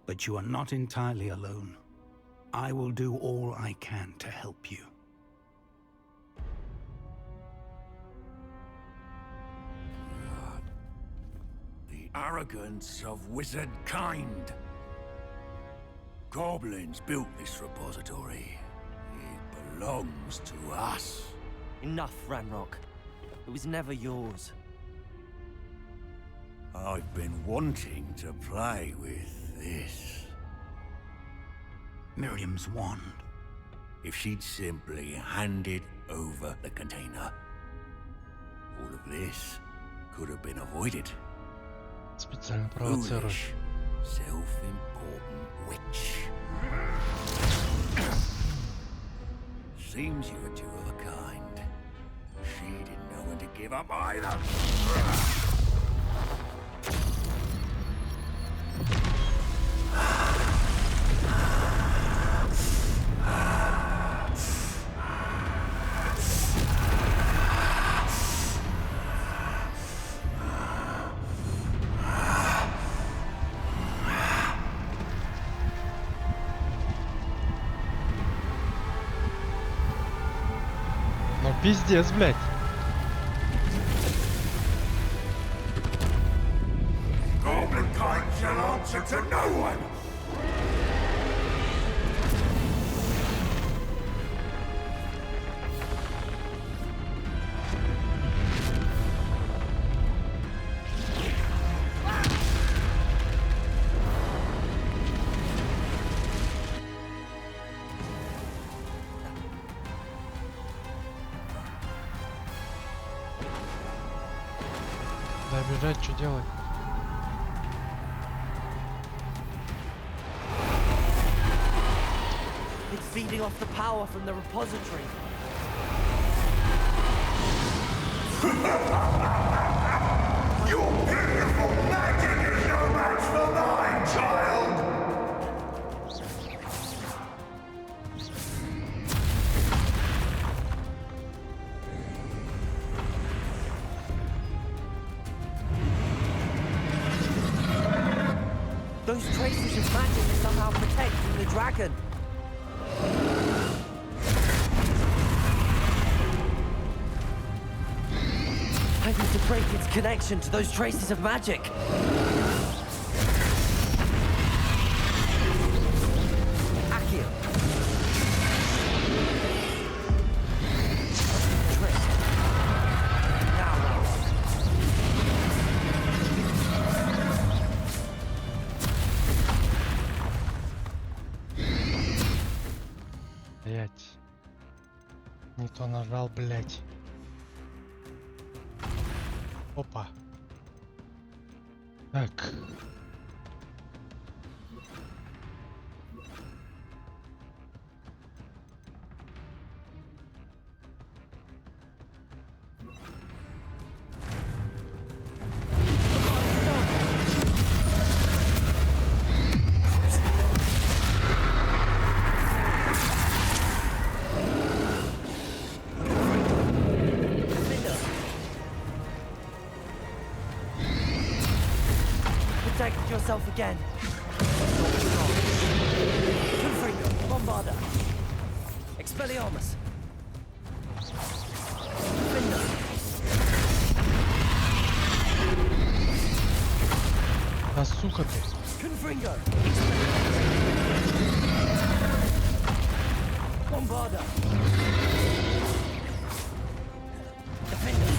but you are not entirely alone. I will do all I can to help you. The arrogance of wizard kind. Goblins built this repository. It belongs to us. Enough, Ranrock. It was never yours. I've been wanting to play with this. Miriam's wand. If she'd simply handed over the container, all of this could have been avoided. Специально провоцируешь. Foolish, self-important witch. Seems you were two of a kind. She didn't know when to give up either. Ну пиздец, блядь. Goblin kind shall answer to no one. Да бежать, что делать? It's feeding off the power from the repository. Your beautiful magic is no match for mine, child! Those traces of magic are somehow protecting the dragon. I need to break its connection to those traces of magic. Accio. Twist. Now, Блять. Не то нажал, блять. Опа. Так. injected yourself again. Confringo, Bombarda. Expelliarmus. Defender. Да сука ты. Confringo. Bombarda. Defender.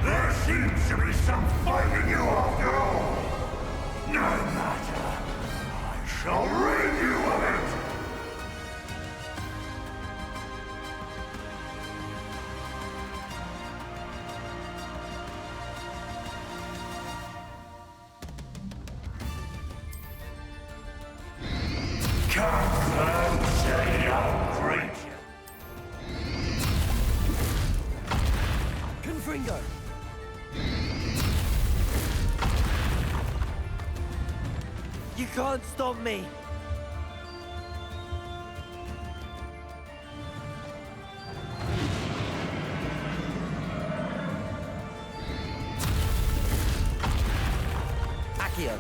There seems to be some fight in you after all. No matter. I shall rid you of it. Come and say how great you. Confringo. You can't stop me. Accio.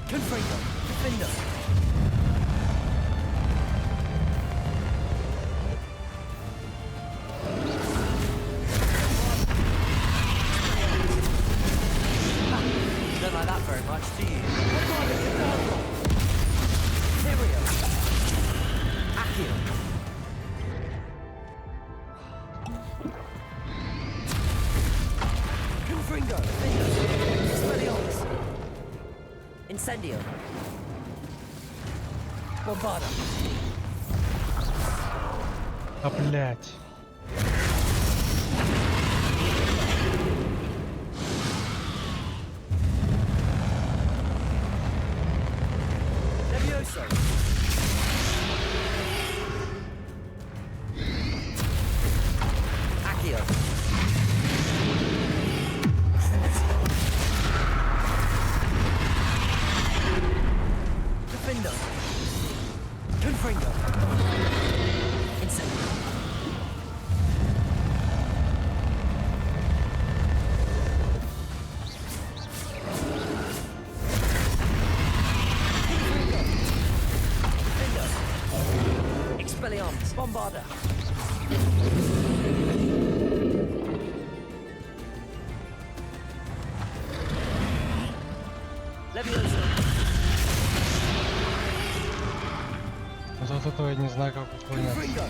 Confringo. Defender. Don't like that very much, do you? Tyrio. Accio. Confringo. Expelliarmus. Incendio. Bombarda. А блять. Levioso. Accio. Defender. Confringo. Incendio. Expelliarmus. Bombarda. Levioso. Вот от этого я не знаю, как уклоняться. Confringo.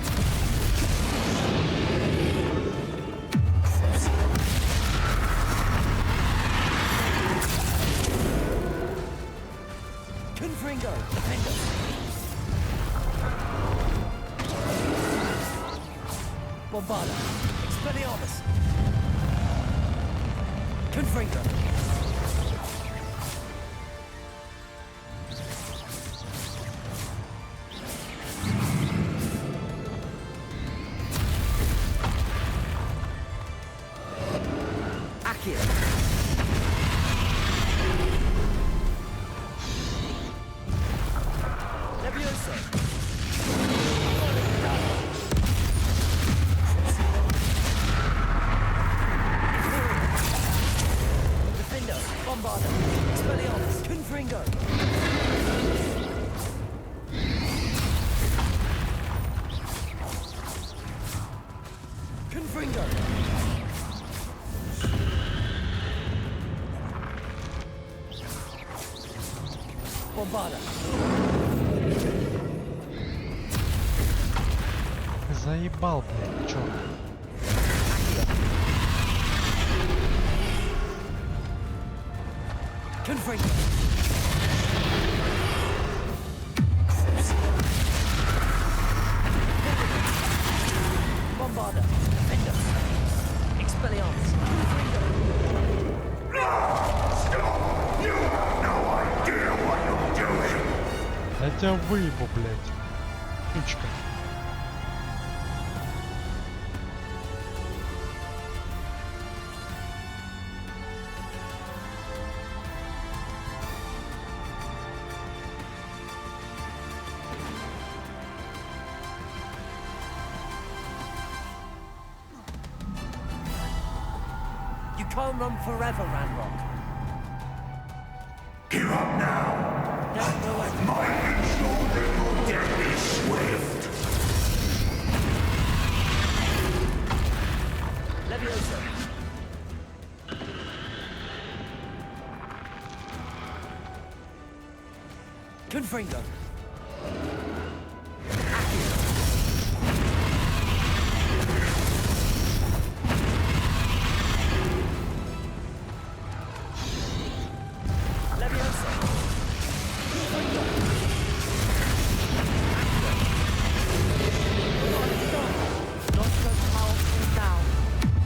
Confringo. Defender. Bombarda. Expelliarmus. Confringo. Accio. Levioso. Defender. Bombarda. Expelliarmus. Confringo. Confringo. Bombarda. Заебал, блядь, чё? Confringo. Bombarda. Defender. Expelliarmus. Stop! You have no idea what you're doing! Я тебя выебу, блядь. Сучка. You can't run forever, Ranrock. Give up now! Don't go away. Might ensure that your death is swift! Leviosa. Confringo. Leviosa. Confringo. Not so powerful now.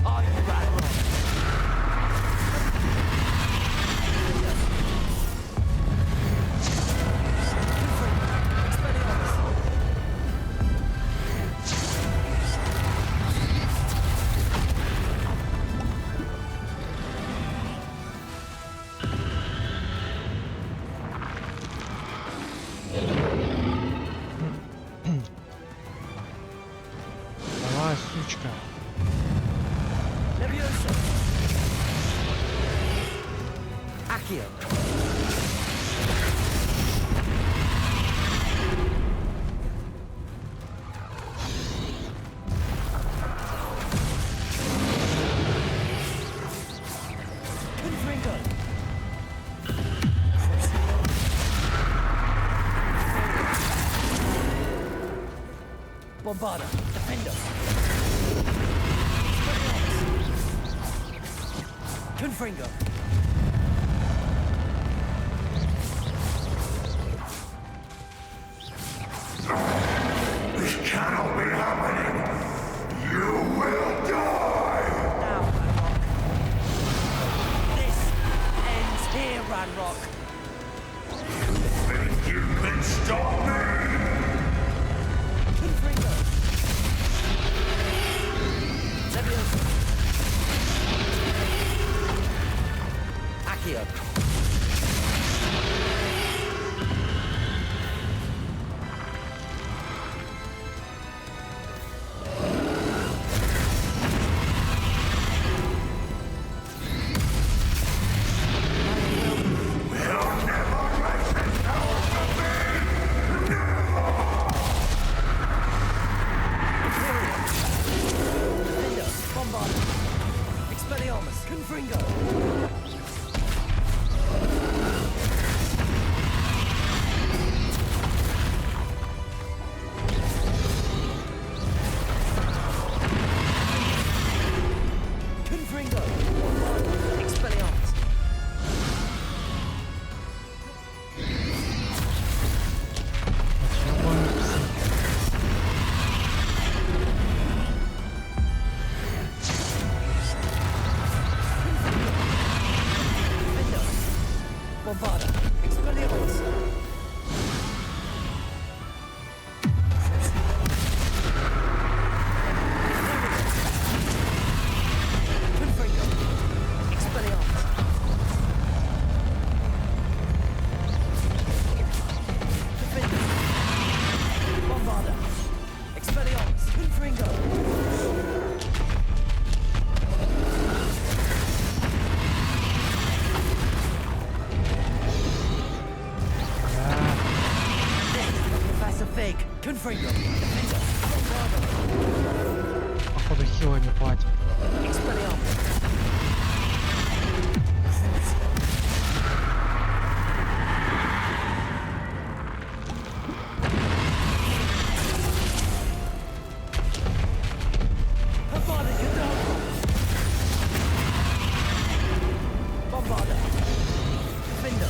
Are you Ranrock? Давай, сучка. Leviosa. Accio. Confringo. Bombarda. Defender. Confringo. This cannot be happening! You will die! Now, Ranrock. This ends here, Ranrock. Think you can stop me? Confringo. Leviosa. Accio. Defender. Bombarda. Expelliarmus. Confringo. Confringo. Expelliarmus. Ёбаный псих. Defender. Bombarda. Expelliarmus. Confringo. Expelliarmus. Defender. Bombarda. Expelliarmus. Confringo. Professor Fig. Confringo. Defender. Bombarda. Походу хила не платит. Expelliarmus. Bombarda. Bombarda. Defender.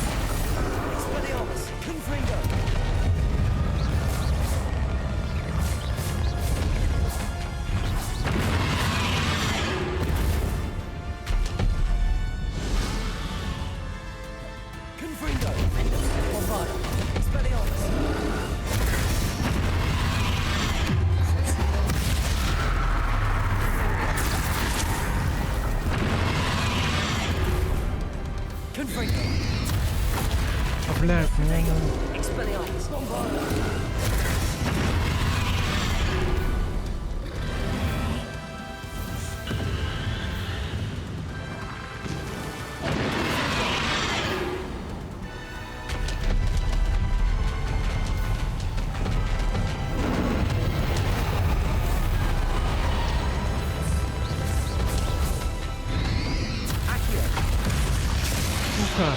Сука.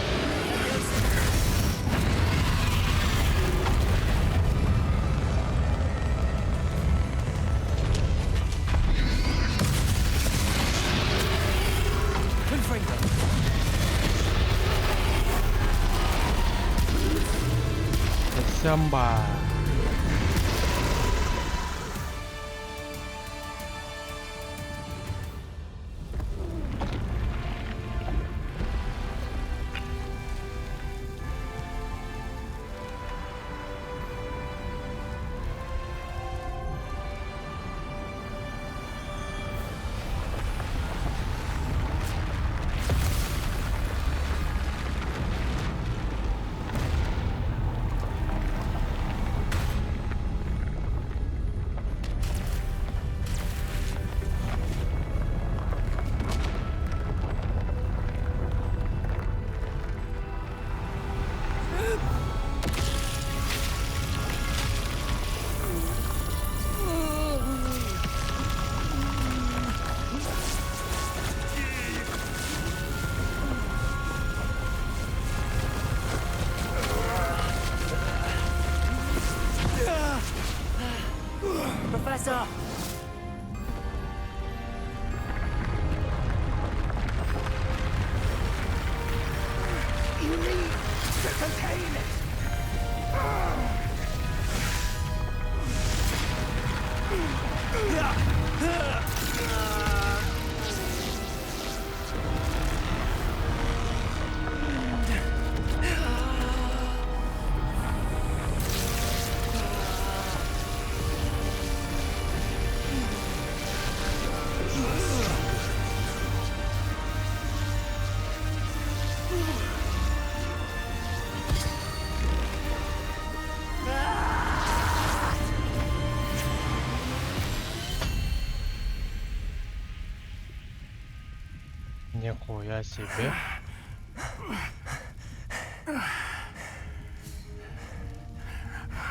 Самба. Professor! You need to contain it! Нихуя себе.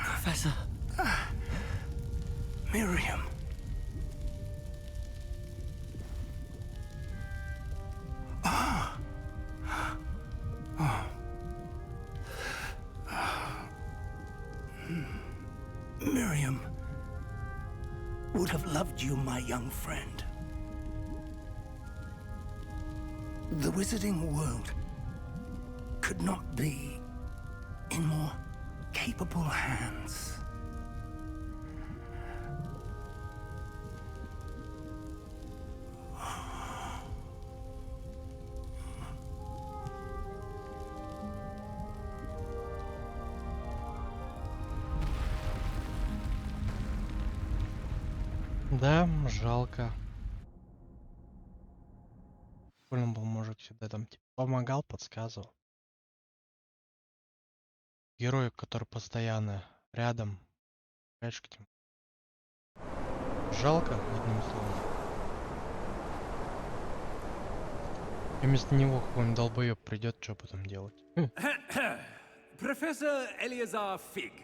Professor. Miriam. Miriam would have loved you, my young friend. The wizarding world could not be in more capable hands. Да, жалко. Прикольно был мужик, всегда там типа помогал, подсказывал. Герой, который постоянно рядом. Рядышком. Жалко, одним словом. И вместо него какой-нибудь долбоеб придет, что потом делать? Professor Eleazar Fig.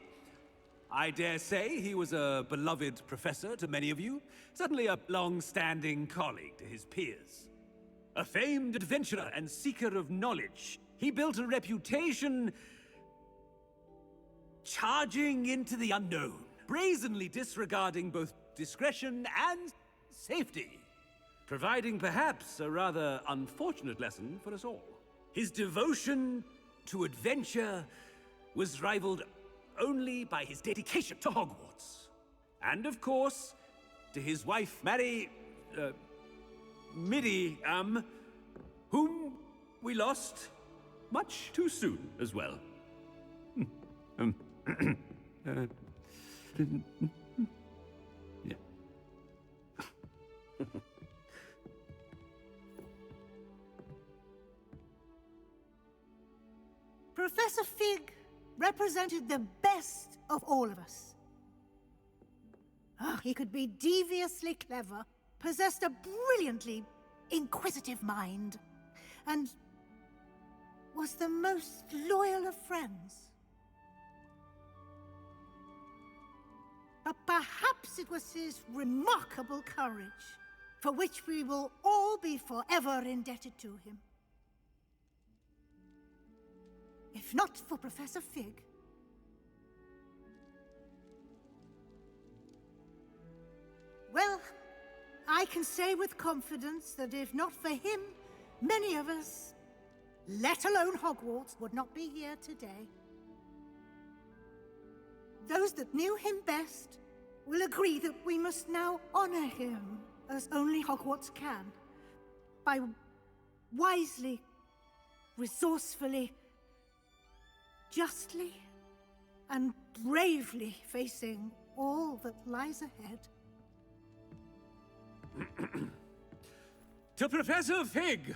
I dare say he was a beloved professor to many of you, certainly a long-standing colleague to his peers. A famed adventurer and seeker of knowledge, he built a reputation charging into the unknown, brazenly disregarding both discretion and safety, providing perhaps a rather unfortunate lesson for us all. His devotion to adventure was rivaled only by his dedication to Hogwarts. And of course, to his wife, Midi, whom we lost much too soon as well. Yeah. Professor Fig, represented the best of all of us. He could be deviously clever, possessed a brilliantly inquisitive mind, and was the most loyal of friends. But perhaps it was his remarkable courage, for which we will all be forever indebted to him. If not for Professor Fig, well, I can say with confidence that if not for him, many of us, let alone Hogwarts, would not be here today. Those that knew him best will agree that we must now honor him as only Hogwarts can, by wisely, resourcefully, justly, and bravely facing all that lies ahead. To Professor Fig!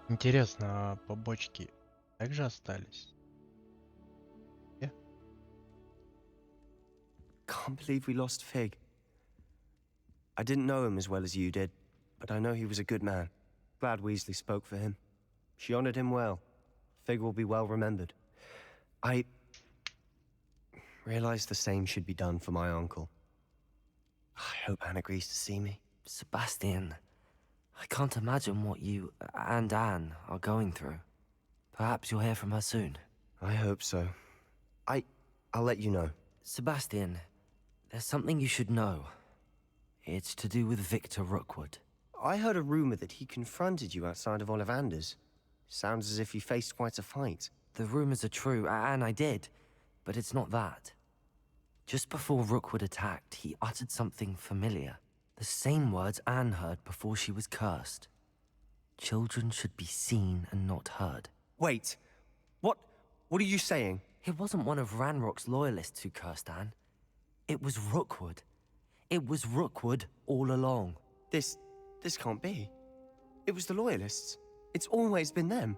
Интересно, а побочки также остались? Can't believe we lost Fig. I didn't know him as well as you did, but I know he was a good man. Glad Weasley spoke for him. She honored him well. Fig will be well remembered. I realized the same should be done for my uncle. I hope Anne agrees to see me. Sebastian, I can't imagine what you and Anne are going through. Perhaps you'll hear from her soon. I hope so. I'll let you know. Sebastian, there's something you should know. It's to do with Victor Rookwood. I heard a rumor that he confronted you outside of Ollivander's. Sounds as if you faced quite a fight. The rumors are true, and I did, but it's not that. Just before Rookwood attacked, he uttered something familiar. The same words Anne heard before she was cursed. Children should be seen and not heard. Wait, what are you saying? It wasn't one of Ranrock's loyalists who cursed Anne. It was Rookwood. It was Rookwood all along. This can't be. It was the Loyalists. It's always been them.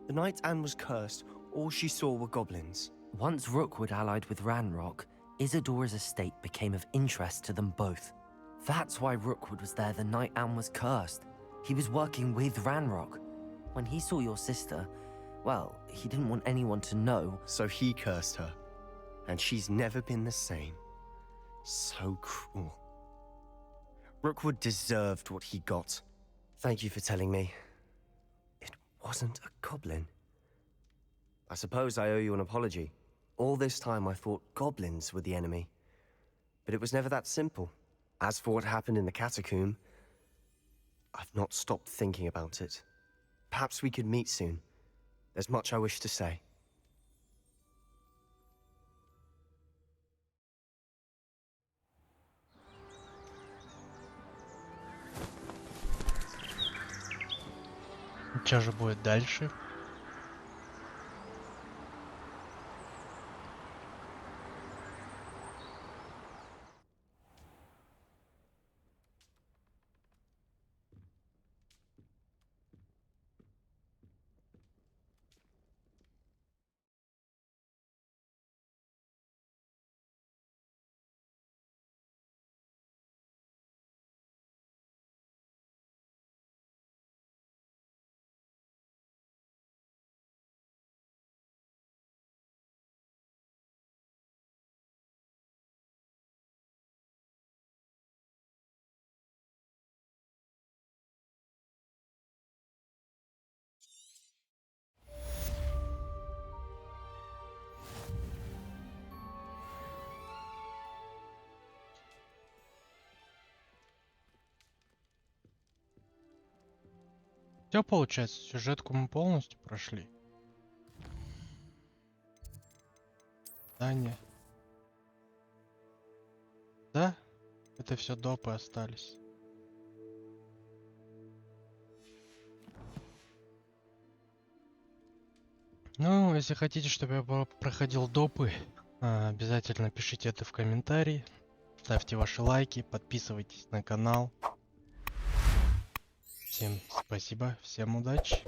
The night Anne was cursed, all she saw were goblins. Once Rookwood allied with Ranrock, Isadora's estate became of interest to them both. That's why Rookwood was there the night Anne was cursed. He was working with Ranrock. When he saw your sister, well, he didn't want anyone to know. So he cursed her. And she's never been the same. So cruel. Rookwood deserved what he got. Thank you for telling me. It wasn't a goblin. I suppose I owe you an apology. All this time I thought goblins were the enemy. But it was never that simple. As for what happened in the catacomb, I've not stopped thinking about it. Perhaps we could meet soon. There's much I wish to say. Что же будет дальше? Все, получается, сюжетку мы полностью прошли. Здание. Да, это все допы остались. Ну, Ну, если хотите, чтобы я проходил допы, обязательно пишите это в комментарии. Ставьте ваши лайки, подписывайтесь на канал. Всем спасибо, всем удачи.